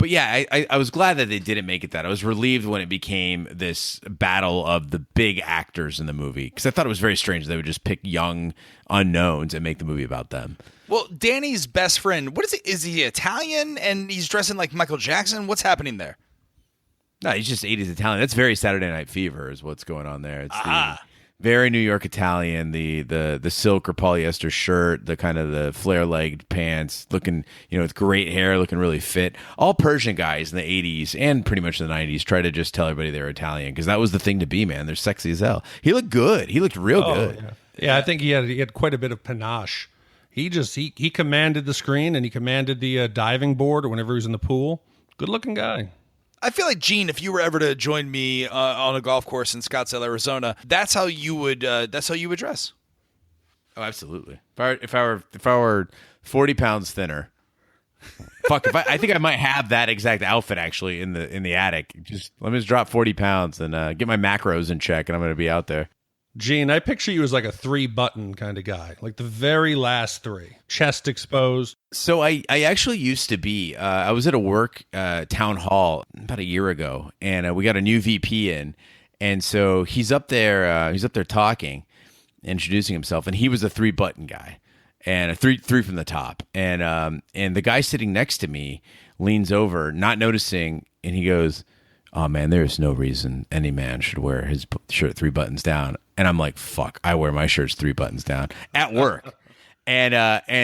yeah, I was glad that they didn't make it that. I was relieved when it became this battle of the big actors in the movie, because I thought it was very strange they would just pick young unknowns and make the movie about them. Well, Danny's best friend, what is he? Is he Italian and he's dressing like Michael Jackson? What's happening there? No, he's just 80s Italian. That's very Saturday Night Fever is what's going on there. It's very New York Italian, the silk or polyester shirt, the kind of the flare-legged pants, looking, with great hair, looking really fit. All Persian guys in the 80s and pretty much in the 90s try to just tell everybody they're Italian because that was the thing to be, man. They're sexy as hell. He looked good. He looked real good. Yeah, I think he had quite a bit of panache. He commanded the screen and he commanded the diving board or whenever he was in the pool. Good-looking guy. I feel like, Gene, if you were ever to join me on a golf course in Scottsdale, Arizona, that's how you would dress. Oh, absolutely. If I were 40 pounds thinner, I think I might have that exact outfit actually in the attic. Let me just drop 40 pounds and get my macros in check, and I'm going to be out there. Gene, I picture you as like a 3-button kind of guy, like the very last 3, chest exposed. So I actually used to be. I was at a work town hall about a year ago, and we got a new VP in, and so he's up there. He's up there talking, introducing himself, and he was a 3-button guy, and a three from the top, and the guy sitting next to me leans over, not noticing, and he goes, "Oh man, there is no reason any man should wear his shirt 3 buttons down." And I'm like, fuck, I wear my shirts 3 buttons down at work. And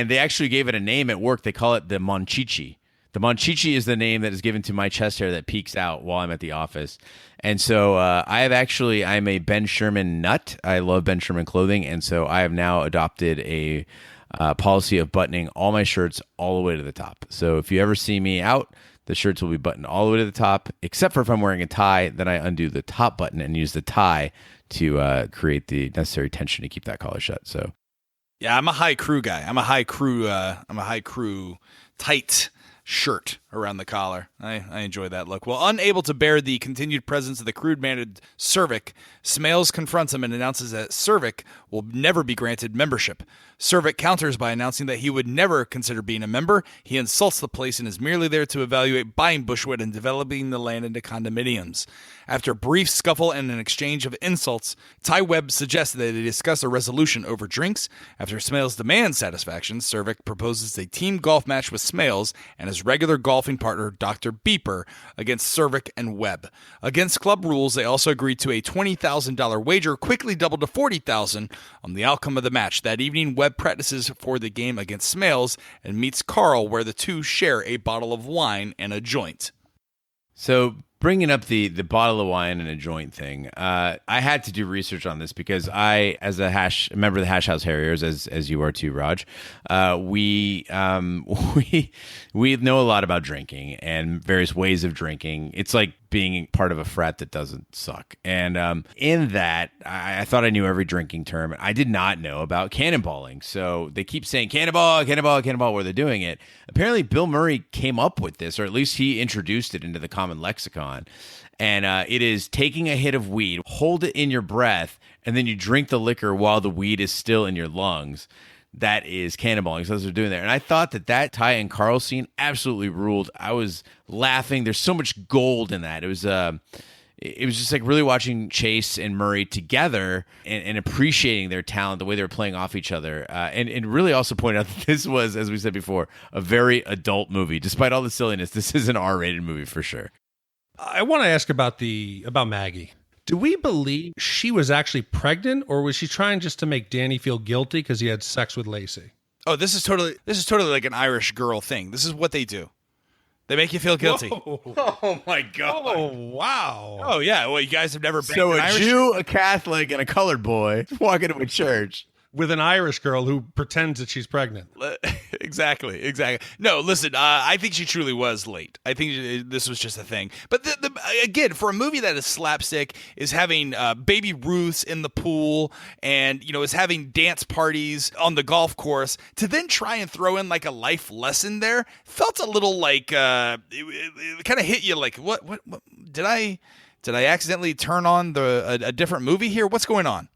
they actually gave it a name at work. They call it the Monchichi. The Monchichi is the name that is given to my chest hair that peeks out while I'm at the office. And so I'm a Ben Sherman nut. I love Ben Sherman clothing. And so I have now adopted a policy of buttoning all my shirts all the way to the top. So if you ever see me out, the shirts will be buttoned all the way to the top, except for if I'm wearing a tie, then I undo the top button and use the tie to create the necessary tension to keep that collar shut. So, yeah, I'm a high crew guy. I'm a high crew tight shirt around the collar. I enjoy that look. Well, unable to bear the continued presence of the crude-mannered Cervic, Smales confronts him and announces that Cervic will never be granted membership. Cervic counters by announcing that he would never consider being a member. He insults the place and is merely there to evaluate buying Bushwood and developing the land into condominiums. After a brief scuffle and an exchange of insults, Ty Webb suggests that they discuss a resolution over drinks. After Smales demands satisfaction, Cervic proposes a team golf match with Smales and his regular golfing partner, Dr. Beeper, against Cervic and Webb. Against club rules, they also agreed to a $20,000 wager, quickly doubled to $40,000 on the outcome of the match. That evening, Webb practices for the game against Smales and meets Carl, where the two share a bottle of wine and a joint. So, bringing up the bottle of wine and a joint thing, I had to do research on this because I, as a member of the Hash House Harriers, as you are too, Raj, we know a lot about drinking and various ways of drinking. It's like being part of a frat that doesn't suck. And in that, I thought I knew every drinking term. I did not know about cannonballing. So they keep saying cannonball, cannonball, cannonball where they're doing it. Apparently, Bill Murray came up with this, or at least he introduced it into the common lexicon. And it is taking a hit of weed, hold it in your breath, and then you drink the liquor while the weed is still in your lungs. That is cannonballing. So that's what they're doing there. And I thought that Ty and Carl scene absolutely ruled. I was laughing. There's so much gold in that. It it was just like really watching Chase and Murray together and appreciating their talent, the way they were playing off each other. And really also point out that this was, as we said before, a very adult movie. Despite all the silliness, this is an R-rated movie for sure. I want to ask about Maggie. Do we believe she was actually pregnant, or was she trying just to make Danny feel guilty because he had sex with Lacey? Oh, this is totally like an Irish girl thing. This is what they do. They make you feel guilty. Whoa. Oh my God! Oh wow! Oh yeah. Well, you guys have never been so an a Irish Jew, a Catholic, and a colored boy walk into a church with an Irish girl who pretends that she's pregnant. Exactly. No, listen, I think she truly was late. I think this was just a thing. But again, for a movie that is slapstick, is having baby Ruths in the pool, and is having dance parties on the golf course, to then try and throw in like a life lesson there, felt a little like it kind of hit you like, what did I accidentally turn on a different movie here? What's going on?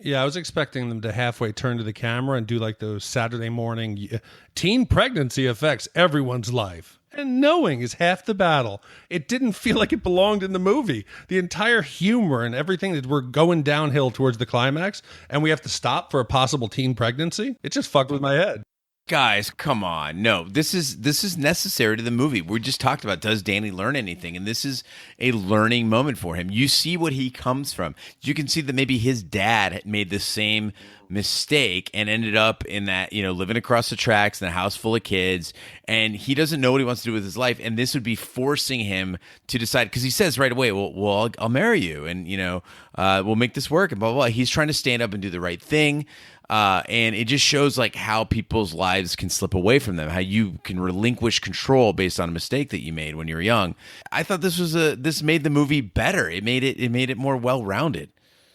Yeah, I was expecting them to halfway turn to the camera and do like those Saturday morning teen pregnancy affects everyone's life. And knowing is half the battle. It didn't feel like it belonged in the movie. The entire humor and everything that we're going downhill towards the climax, and we have to stop for a possible teen pregnancy. It just fucked with my head. Guys, come on. No, this is necessary to the movie. We just talked about, does Danny learn anything? And this is a learning moment for him. You see what he comes from. You can see that maybe his dad had made the same mistake and ended up in that, living across the tracks in a house full of kids, and he doesn't know what he wants to do with his life. And this would be forcing him to decide, because he says right away, well, I'll marry you, and we'll make this work, and blah, blah, blah. He's trying to stand up and do the right thing. And it just shows like how people's lives can slip away from them, how you can relinquish control based on a mistake that you made when you were young. I thought this made the movie better. It made it more well-rounded.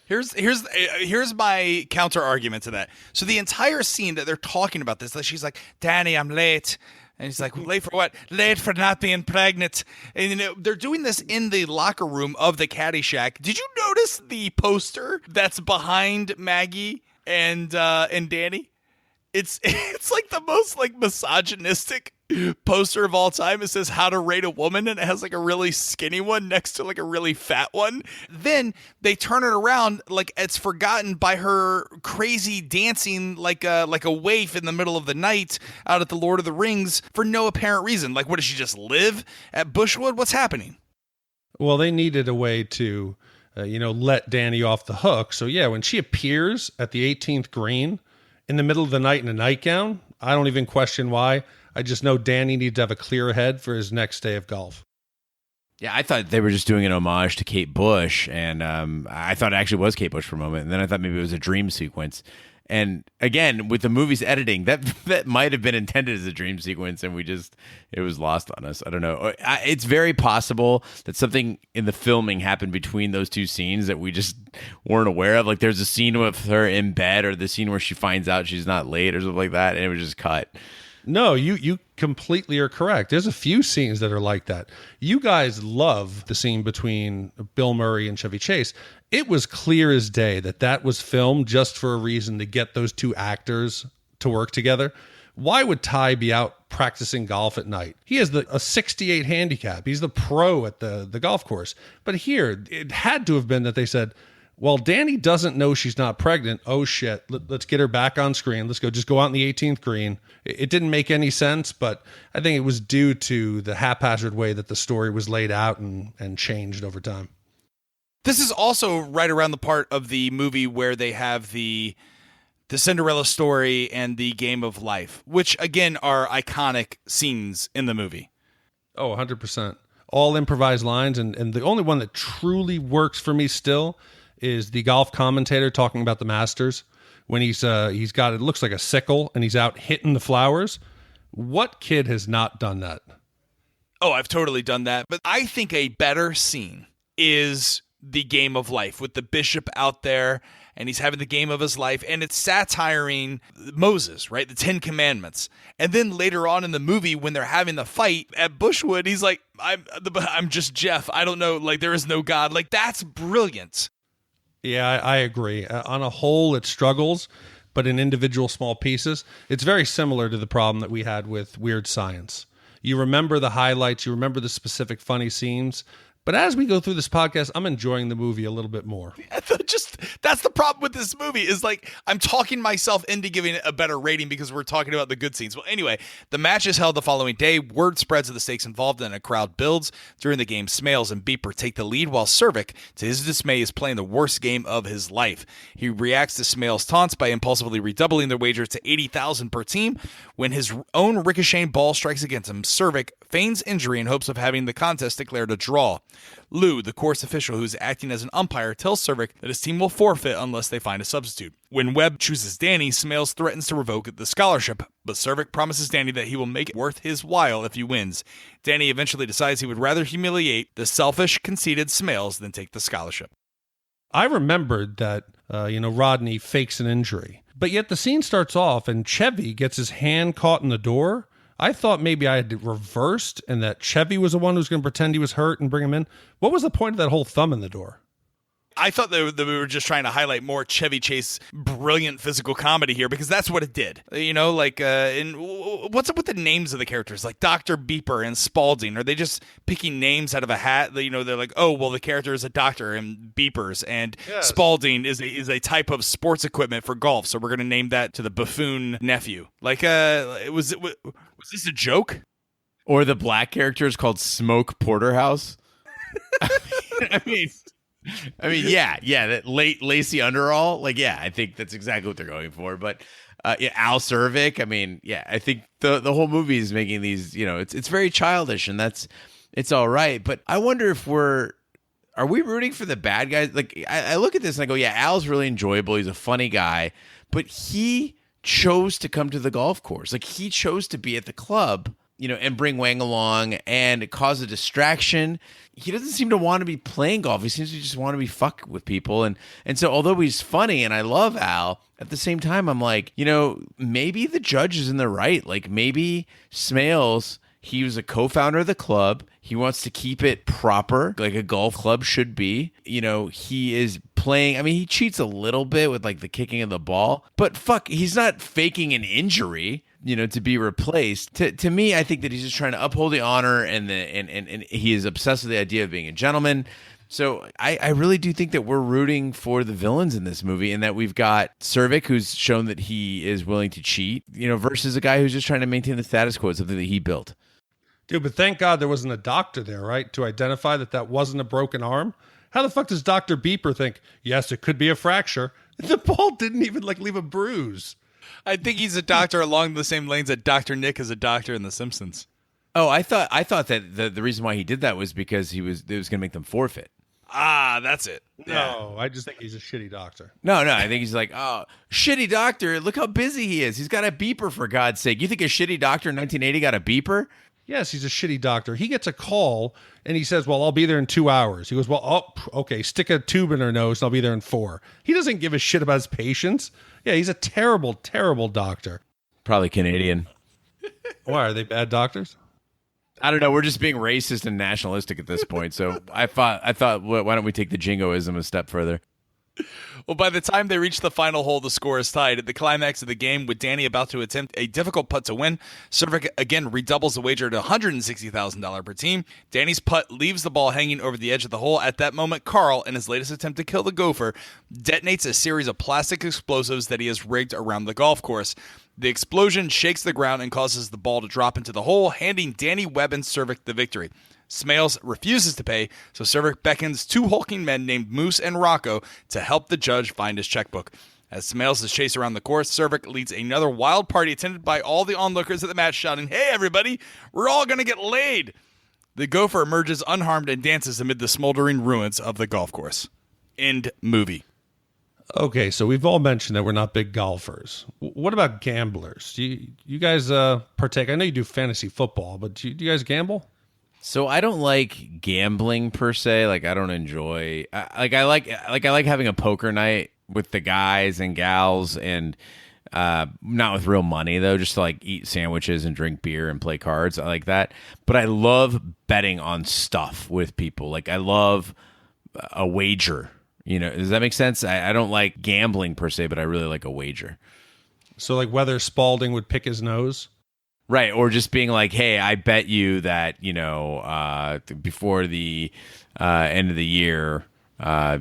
Here's my counter argument to that. So the entire scene that they're talking about this, like she's like, Danny, I'm late. And he's like, late for what? Late for not being pregnant. And they're doing this in the locker room of the Caddyshack. Did you notice the poster that's behind Maggie and Danny? It's like the most like misogynistic poster of all time. It says how to rate a woman, and it has like a really skinny one next to like a really fat one. Then they turn it around like it's forgotten by her crazy dancing like a waif in the middle of the night out at the Lord of the Rings for no apparent reason. Like, what, does she just live at Bushwood? What's happening? Well, they needed a way to let Danny off the hook. So yeah, when she appears at the 18th green in the middle of the night in a nightgown, I don't even question why. I just know Danny needs to have a clear head for his next day of golf. Yeah, I thought they were just doing an homage to Kate Bush, and I thought it actually was Kate Bush for a moment, and then I thought maybe it was a dream sequence. And again, with the movie's editing, that might have been intended as a dream sequence, and it was lost on us. I don't know. It's very possible that something in the filming happened between those two scenes that we just weren't aware of. Like there's a scene with her in bed, or the scene where she finds out she's not late or something like that, and it was just cut. No, you completely are correct. There's a few scenes that are like that. You guys love the scene between Bill Murray and Chevy Chase. It was clear as day that was filmed just for a reason to get those two actors to work together. Why would Ty be out practicing golf at night? He has a 68 handicap. He's the pro at the golf course. But here, it had to have been that they said, well, Danny doesn't know she's not pregnant. Oh, shit. Let's get her back on screen. Let's just go out in the 18th green. It didn't make any sense, but I think it was due to the haphazard way that the story was laid out and changed over time. This is also right around the part of the movie where they have the Cinderella story and the Game of Life, which, again, are iconic scenes in the movie. Oh, 100%. All improvised lines, and the only one that truly works for me still is the golf commentator talking about the Masters when he's got, it looks like a sickle, and he's out hitting the flowers. What kid has not done that? Oh, I've totally done that. But I think a better scene is the Game of Life with the bishop out there, and he's having the game of his life, and it's satiring Moses, right? The 10 Commandments. And then later on in the movie, when they're having the fight at Bushwood, he's like, I'm just Jeff. I don't know. Like, there is no God. Like, that's brilliant. Yeah, I agree. On a whole, it struggles, but in individual small pieces, it's very similar to the problem that we had with Weird Science. You remember the highlights, you remember the specific funny scenes, But as we go through this podcast, I'm enjoying the movie a little bit more. That's the problem with this movie is like I'm talking myself into giving it a better rating because we're talking about the good scenes. Well, anyway, the match is held the following day. Word spreads of the stakes involved and a crowd builds. During the game, Smales and Beeper take the lead while Cervic, to his dismay, is playing the worst game of his life. He reacts to Smales' taunts by impulsively redoubling their wager to $80,000 per team. When his own ricocheting ball strikes against him, Cervic feigns injury in hopes of having the contest declared a draw. Lou, the course official who's acting as an umpire, tells Cervic that his team will forfeit unless they find a substitute. When Webb chooses Danny, Smales threatens to revoke the scholarship, but Cervic promises Danny that he will make it worth his while if he wins. Danny eventually decides he would rather humiliate the selfish, conceited Smales than take the scholarship. I remembered that, Rodney fakes an injury, but yet the scene starts off and Chevy gets his hand caught in the door. I thought maybe I had it reversed and that Chevy was the one who was going to pretend he was hurt and bring him in. What was the point of that whole thumb in the door? I thought that we were just trying to highlight more Chevy Chase brilliant physical comedy here because that's what it did. What's up with the names of the characters? Like Dr. Beeper and Spalding. Are they just picking names out of a hat? They're like, oh, well, the character is a doctor and Beepers. And yes. Spalding is a type of sports equipment for golf. So we're going to name that to the buffoon nephew. Was this a joke? Or the black character is called Smoke Porterhouse? I mean, yeah, that lacy underall. I think that's exactly what they're going for. But Al Cervic, I think the whole movie is making these, it's very childish and it's all right. But I wonder if are we rooting for the bad guys? Like, I look at this and I go, yeah, Al's really enjoyable. He's a funny guy, but he chose to come to the golf course. Like, he chose to be at the club, and bring Wang along and cause a distraction. He doesn't seem to want to be playing golf. He seems to just want to be fucked with people. And so although he's funny and I love Al, at the same time, I'm like, maybe the judge is in the right. Like, maybe Smales, he was a co-founder of the club. He wants to keep it proper, like a golf club should be. He is playing. He cheats a little bit with like the kicking of the ball, but he's not faking an injury, to be replaced. To me, I think that he's just trying to uphold the honor and he is obsessed with the idea of being a gentleman. So I really do think that we're rooting for the villains in this movie and that we've got Cervic, who's shown that he is willing to cheat, versus a guy who's just trying to maintain the status quo, something that he built. Dude, but thank God there wasn't a doctor there, right? To identify that wasn't a broken arm. How the fuck does Dr. Beeper think, yes, it could be a fracture? The ball didn't even leave a bruise. I think he's a doctor along the same lanes that Dr. Nick is a doctor in The Simpsons. Oh, I thought that the reason why he did that was because it was going to make them forfeit. Ah, that's it. No, I just think he's a shitty doctor. No, I think he's like, oh, shitty doctor. Look how busy he is. He's got a beeper, for God's sake. You think a shitty doctor in 1980 got a beeper? Yes, he's a shitty doctor. He gets a call and he says, well, I'll be there in 2 hours. He goes, well, okay, stick a tube in her nose and I'll be there in 4. He doesn't give a shit about his patients. Yeah, he's a terrible, terrible doctor. Probably Canadian. Why, are they bad doctors? I don't know. We're just being racist and nationalistic at this point. So I thought, why don't we take the jingoism a step further? Well, by the time they reach the final hole, the score is tied. At the climax of the game, with Danny about to attempt a difficult putt to win, Cervic again redoubles the wager to $160,000 per team. Danny's putt leaves the ball hanging over the edge of the hole. At that moment, Carl, in his latest attempt to kill the gopher, detonates a series of plastic explosives that he has rigged around the golf course. The explosion shakes the ground and causes the ball to drop into the hole, handing Danny Webb and Cervic the victory. Smales refuses to pay, so Cervic beckons 2 hulking men named Moose and Rocco to help the judge find his checkbook. As Smales is chased around the course, Cervic leads another wild party attended by all the onlookers at the match, shouting, "Hey everybody, we're all going to get laid!" The gopher emerges unharmed and dances amid the smoldering ruins of the golf course. End movie. Okay, so we've all mentioned that we're not big golfers. What about gamblers? Do you guys partake? I know you do fantasy football, but do you guys gamble? So I don't like gambling per se. Like, I don't enjoy. I like having a poker night with the guys and gals, and not with real money though. Just to like eat sandwiches and drink beer and play cards. I like that. But I love betting on stuff with people. Like, I love a wager. Does that make sense? I don't like gambling per se, but I really like a wager. So like whether Spalding would pick his nose? Right, or just being like, hey, I bet you that, before the end of the year,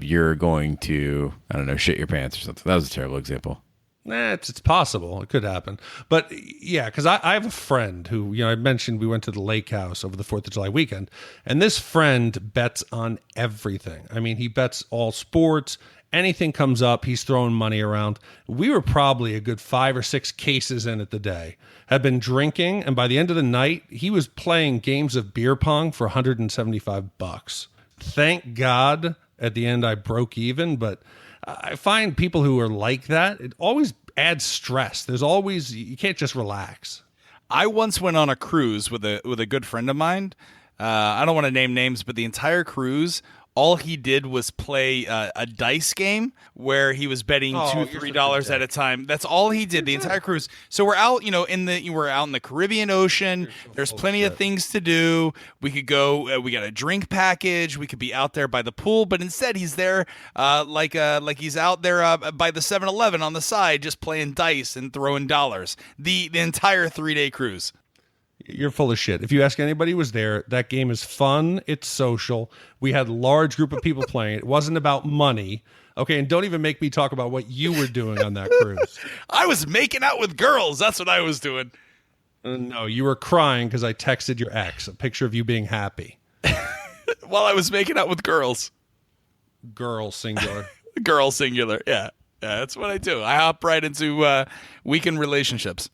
you're going to, I don't know, shit your pants or something. That was a terrible example. Nah, it's possible. It could happen. But yeah, because I have a friend who, I mentioned we went to the lake house over the 4th of July weekend, and this friend bets on everything. I mean, he bets all sports. Anything comes up, he's throwing money around. We were probably a good 5 or 6 cases in at the day, had been drinking, and by the end of the night, he was playing games of beer pong for $175. Thank God at the end I broke even, but I find people who are like that, it always adds stress. There's always, you can't just relax. I once went on a cruise with a good friend of mine. I don't want to name names, but the entire cruise, all he did was play a dice game where he was betting $2-3 at a time. That's all he did the entire cruise. So we're out, we're out in the Caribbean Ocean. There's plenty of things to do. We could go. We got a drink package. We could be out there by the pool, but instead he's there, like he's out there by the 7-Eleven on the side, just playing dice and throwing dollars. The entire 3-day cruise. You're full of shit. If you ask anybody who was there, that game is fun. It's social. We had a large group of people playing. It wasn't about money. Okay, and don't even make me talk about what you were doing on that cruise. I was making out with girls. That's what I was doing. No, you were crying because I texted your ex a picture of you being happy. While I was making out with girls. Girl, singular. Girl, singular. Yeah, that's what I do. I hop right into weekend relationships.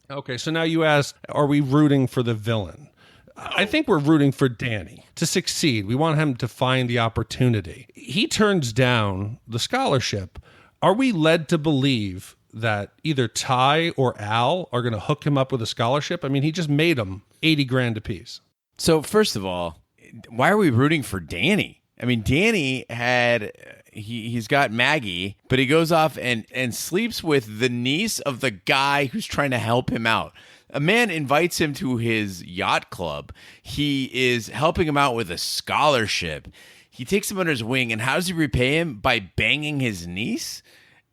Okay, so now you ask, are we rooting for the villain? I think we're rooting for Danny to succeed. We want him to find the opportunity. He turns down the scholarship. Are we led to believe that either Ty or Al are going to hook him up with a scholarship? I mean, he just made them $80,000 apiece. So first of all, why are we rooting for Danny? I mean, Danny had... He's got Maggie, but he goes off and sleeps with the niece of the guy who's trying to help him out. A man invites him to his yacht club. He is helping him out with a scholarship. He takes him under his wing, and how does he repay him? By banging his niece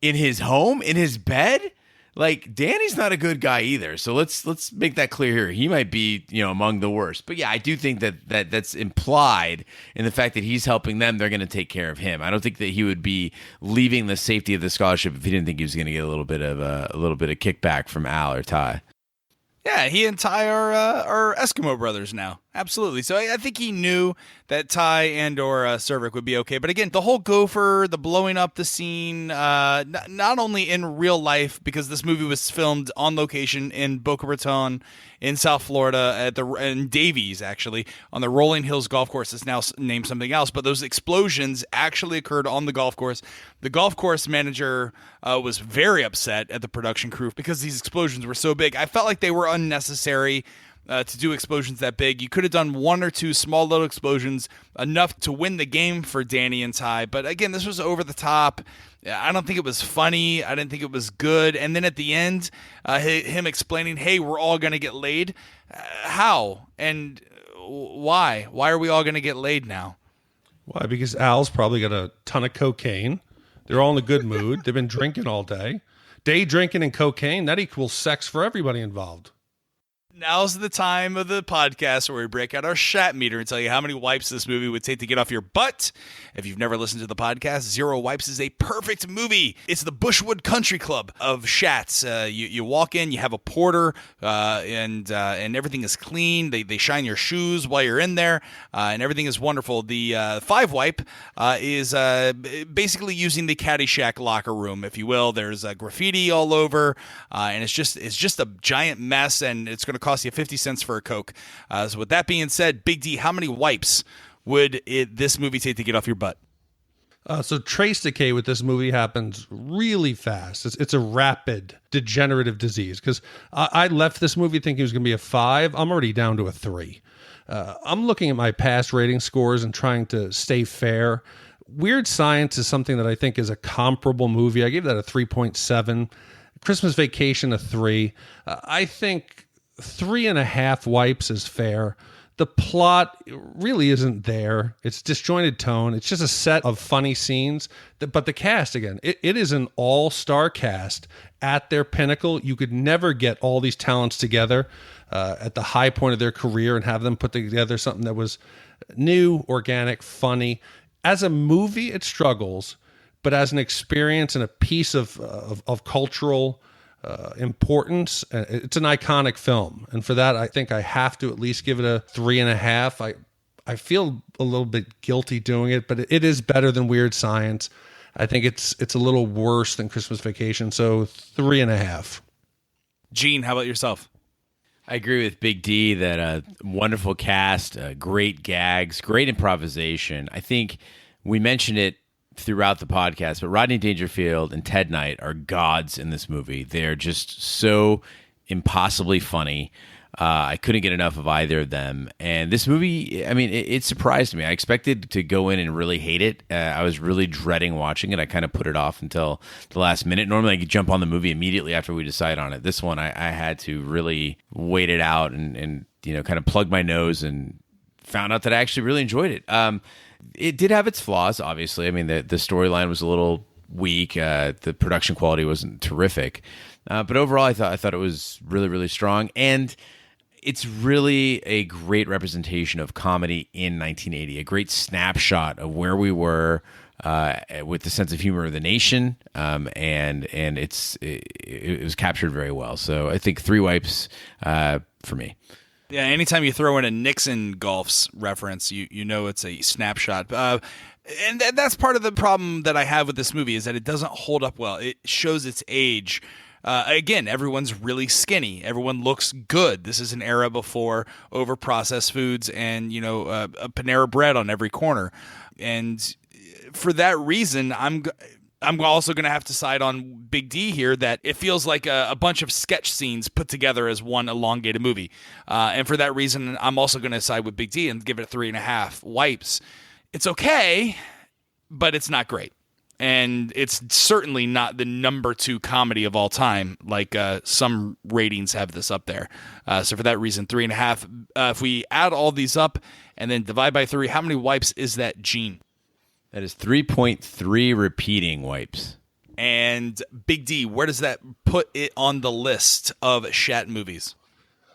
in his home, in his bed? Like, Danny's not a good guy either. So let's make that clear here. He might be, among the worst. But yeah, I do think that's implied in the fact that he's helping them. They're going to take care of him. I don't think that he would be leaving the safety of the scholarship if he didn't think he was going to get a little bit of kickback from Al or Ty. Yeah, he and Ty are Eskimo brothers now. Absolutely. So I think he knew that Ty and or Cervic would be okay. But again, the whole gopher, the blowing up the scene, not only in real life, because this movie was filmed on location in Boca Raton in South Florida in Davies, actually, on the Rolling Hills golf course. It's now named something else. But those explosions actually occurred on the golf course. The golf course manager was very upset at the production crew because these explosions were so big. I felt like they were unnecessary. To do explosions that big. You could have done 1 or 2 small little explosions, enough to win the game for Danny and Ty. But again, this was over the top. I don't think it was funny. I didn't think it was good. And then at the end, him explaining, hey, we're all going to get laid. How? And why? Why are we all going to get laid now? Why? Because Al's probably got a ton of cocaine. They're all in a good mood. They've been drinking all day. Day drinking and cocaine, that equals sex for everybody involved. Now's the time of the podcast where we break out our Shat meter and tell you how many wipes this movie would take to get off your butt. If you've never listened to the podcast, 0 Wipes is a perfect movie. It's the Bushwood Country Club of Shats. You walk in, you have a porter, and everything is clean. They shine your shoes while you're in there, and everything is wonderful. The 5 Wipe is basically using the Caddyshack locker room, if you will. There's graffiti all over, and it's just a giant mess, and it's going to cost you 50 cents for a Coke. So with that being said, Big D, how many wipes would this movie take to get off your butt? So trace decay with this movie happens really fast. It's a rapid degenerative disease because I left this movie thinking it was going to be a 5. I'm already down to a 3. I'm looking at my past rating scores and trying to stay fair. Weird Science is something that I think is a comparable movie. I gave that a 3.7. Christmas Vacation a 3. I think 3.5 wipes is fair. The plot really isn't there. It's disjointed tone. It's just a set of funny scenes. But the cast, again, it is an all-star cast at their pinnacle. You could never get all these talents together at the high point of their career and have them put together something that was new, organic, funny. As a movie, it struggles, but as an experience and a piece of cultural importance, it's an iconic film, and for that I think I have to at least give it a 3.5. I feel a little bit guilty doing it, but it is better than Weird Science. I think it's a little worse than Christmas Vacation, so 3.5. Gene, how about yourself? I agree with Big D that wonderful cast, great gags, great improvisation. I think we mentioned it throughout the podcast, but Rodney Dangerfield and Ted Knight are gods in this movie. They're just so impossibly funny. I couldn't get enough of either of them. And this movie, I mean, it surprised me. I expected to go in and really hate it. I was really dreading watching it. I kind of put it off until the last minute. Normally, I could jump on the movie immediately after we decide on it. This one, I had to really wait it out and kind of plug my nose, and found out that I actually really enjoyed it. It did have its flaws, obviously. I mean, the storyline was a little weak. The production quality wasn't terrific. But overall, I thought it was really, really strong. And it's really a great representation of comedy in 1980, a great snapshot of where we were with the sense of humor of the nation. And it was captured very well. So I think 3 wipes for me. Yeah, anytime you throw in a Nixon Golfs reference, you know it's a snapshot. And that's part of the problem that I have with this movie, is that it doesn't hold up well. It shows its age. Again, everyone's really skinny. Everyone looks good. This is an era before over-processed foods and, a Panera Bread on every corner. And for that reason, I'm also going to have to side on Big D here, that it feels like a bunch of sketch scenes put together as one elongated movie. And for that reason, I'm also going to side with Big D and give it a 3.5 wipes. It's okay, but it's not great. And it's certainly not the number 2 comedy of all time, like some ratings have this up there. So for that reason, 3.5. If we add all these up and then divide by 3, how many wipes is that, Gene? That is 3.3 repeating wipes. And Big D, where does that put it on the list of Shat movies?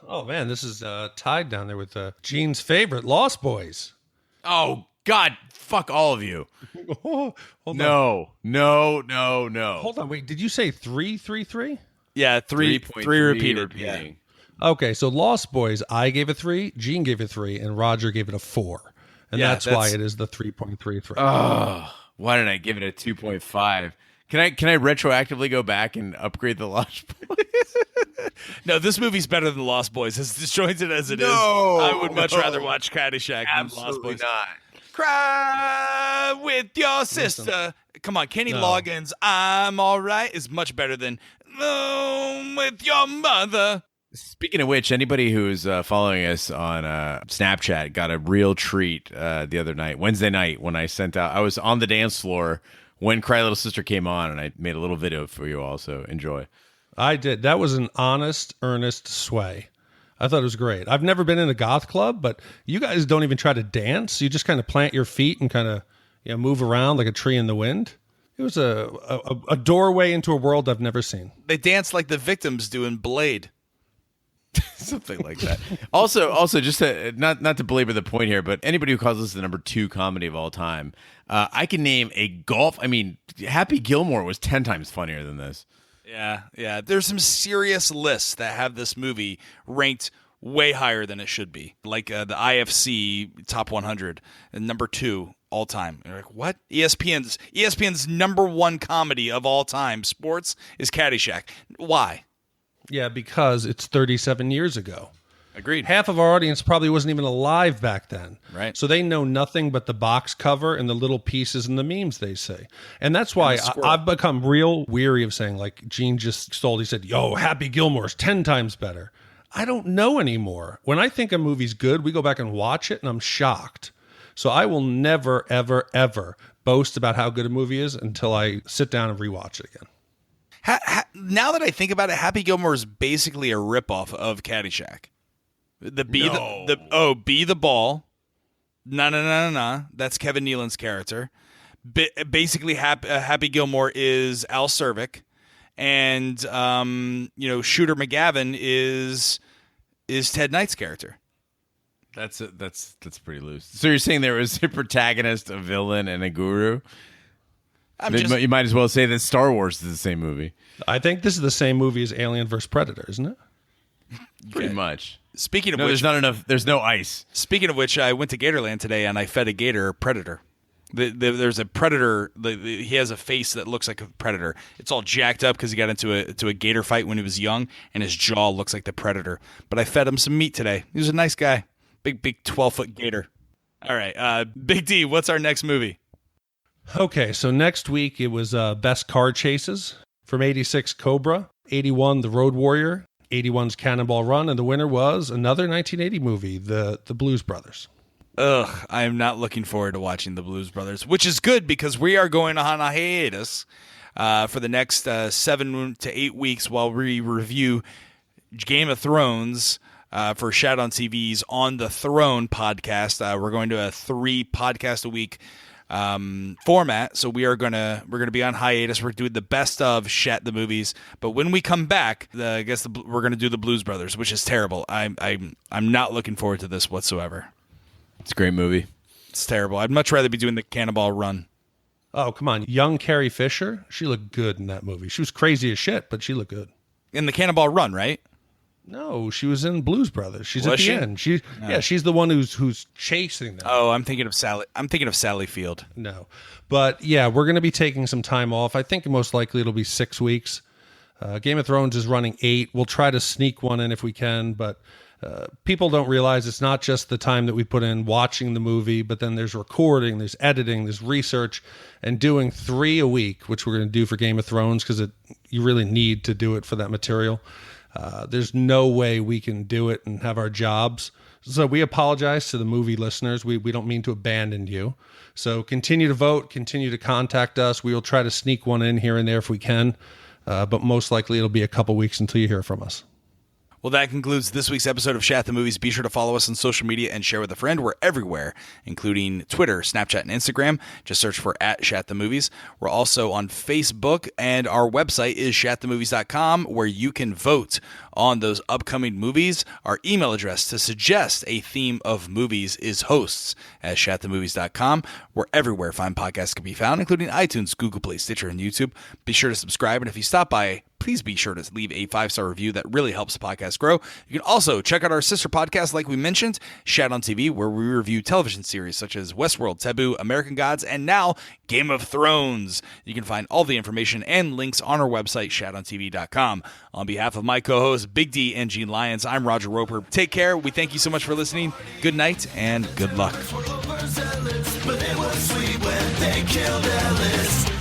Oh, man, this is tied down there with Gene's favorite, Lost Boys. Oh, God, fuck all of you. Hold no. Hold on, wait, did you say 3? Yeah, 3 repeated. Yeah. Okay, so Lost Boys, I gave it 3, Gene gave it 3, and Roger gave it a 4. And that's why it is the 3.33. Oh, why did I give it a 2.5? Can I retroactively go back and upgrade the Lost Boys? No, this movie's better than Lost Boys. As disjointed as it is, I would much rather watch Caddyshack than Lost Boys. Not. Cry with your sister. Come on, Kenny Loggins' I'm Alright is much better than with your mother. Speaking of which, anybody who's following us on Snapchat got a real treat the other night, Wednesday night, when I sent out. I was on the dance floor when Cry Little Sister came on, and I made a little video for you all, so enjoy. I did. That was an honest, earnest sway. I thought it was great. I've never been in a goth club, but you guys don't even try to dance. You just kind of plant your feet and kind of move around like a tree in the wind. It was a doorway into a world I've never seen. They danced like the victims do in Blade. Something like that. Also, just not to belabor the point here, but anybody who calls this the number 2 comedy of all time, I can name a golf. I mean, Happy Gilmore was 10 times funnier than this. Yeah. There's some serious lists that have this movie ranked way higher than it should be, like the IFC Top 100, and number 2 all time. You're like, what? ESPN's number 1 comedy of all time, sports, is Caddyshack. Why? Yeah, because it's 37 years ago. Agreed. Half of our audience probably wasn't even alive back then. Right. So they know nothing but the box cover and the little pieces and the memes they say. And that's why I've become real weary of saying, like Gene just stole, he said, yo, Happy Gilmore's 10 times better. I don't know anymore. When I think a movie's good, we go back and watch it, and I'm shocked. So I will never, ever, ever boast about how good a movie is until I sit down and rewatch it again. Now that I think about it, Happy Gilmore is basically a ripoff of Caddyshack. Be the Ball. No. That's Kevin Nealon's character. Basically, Happy Gilmore is Al Cervic, and Shooter McGavin is Ted Knight's character. That's pretty loose. So you're saying there was a protagonist, a villain, and a guru? You might as well say that Star Wars is the same movie. I think this is the same movie as Alien vs. Predator, isn't it? Pretty much. Speaking of which, there's not enough. There's no ice. Speaking of which, I went to Gatorland today and I fed a gator predator. There's a predator. He has a face that looks like a predator. It's all jacked up because he got into a gator fight when he was young, and his jaw looks like the predator. But I fed him some meat today. He was a nice guy. Big 12-foot gator. All right, Big D, what's our next movie? Okay, so next week it was Best Car Chases. From 86, Cobra. 81, The Road Warrior. 81's Cannonball Run, and the winner was another 1980 movie, The Blues Brothers. Ugh, I am not looking forward to watching The Blues Brothers, which is good because we are going on a hiatus for the next 7 to 8 weeks while we review Game of Thrones for Shat on TV's On the Throne podcast. We're going to a 3 podcast a week format, so we're gonna be on hiatus. We're doing the best of Shat the movies, but when we come back, we're gonna do the Blues Brothers, which is terrible. I'm not looking forward to this whatsoever. It's a great movie. It's terrible. I'd much rather be doing the Cannonball Run. Oh, come on. Young Carrie Fisher, she looked good in that movie. She was crazy as shit, but she looked good. In the Cannonball Run, right? No, she was in Blues Brothers. She's at the end. She's the one who's chasing them. Oh, I'm thinking of Sally Field. No. But yeah, we're going to be taking some time off. I think most likely it'll be 6 weeks. Game of Thrones is running 8. We'll try to sneak one in if we can, but people don't realize it's not just the time that we put in watching the movie, but then there's recording, there's editing, there's research, and doing 3 a week, which we're going to do for Game of Thrones because you really need to do it for that material. There's no way we can do it and have our jobs. So we apologize to the movie listeners. We don't mean to abandon you. So continue to vote, continue to contact us. We will try to sneak one in here and there if we can, but most likely it'll be a couple weeks until you hear from us. Well, that concludes this week's episode of Shat the Movies. Be sure to follow us on social media and share with a friend. We're everywhere, including Twitter, Snapchat, and Instagram. Just search for @ShatTheMovies. We're also on Facebook, and our website is shatthemovies.com, where you can vote on those upcoming movies. Our email address to suggest a theme of movies is hosts@shatthemovies.com. We're everywhere fine podcasts can be found, including iTunes, Google Play, Stitcher, and YouTube. Be sure to subscribe, and if you stop by, please be sure to leave a 5-star review. That really helps the podcast grow. You can also check out our sister podcast, like we mentioned, Shat on TV, where we review television series such as Westworld, Taboo, American Gods, and now Game of Thrones. You can find all the information and links on our website, shatontv.com. On behalf of my co-hosts, Big D and Gene Lyons, I'm Roger Roper. Take care. We thank you so much for listening. Good night and good luck. But it was sweet when they killed Ellis.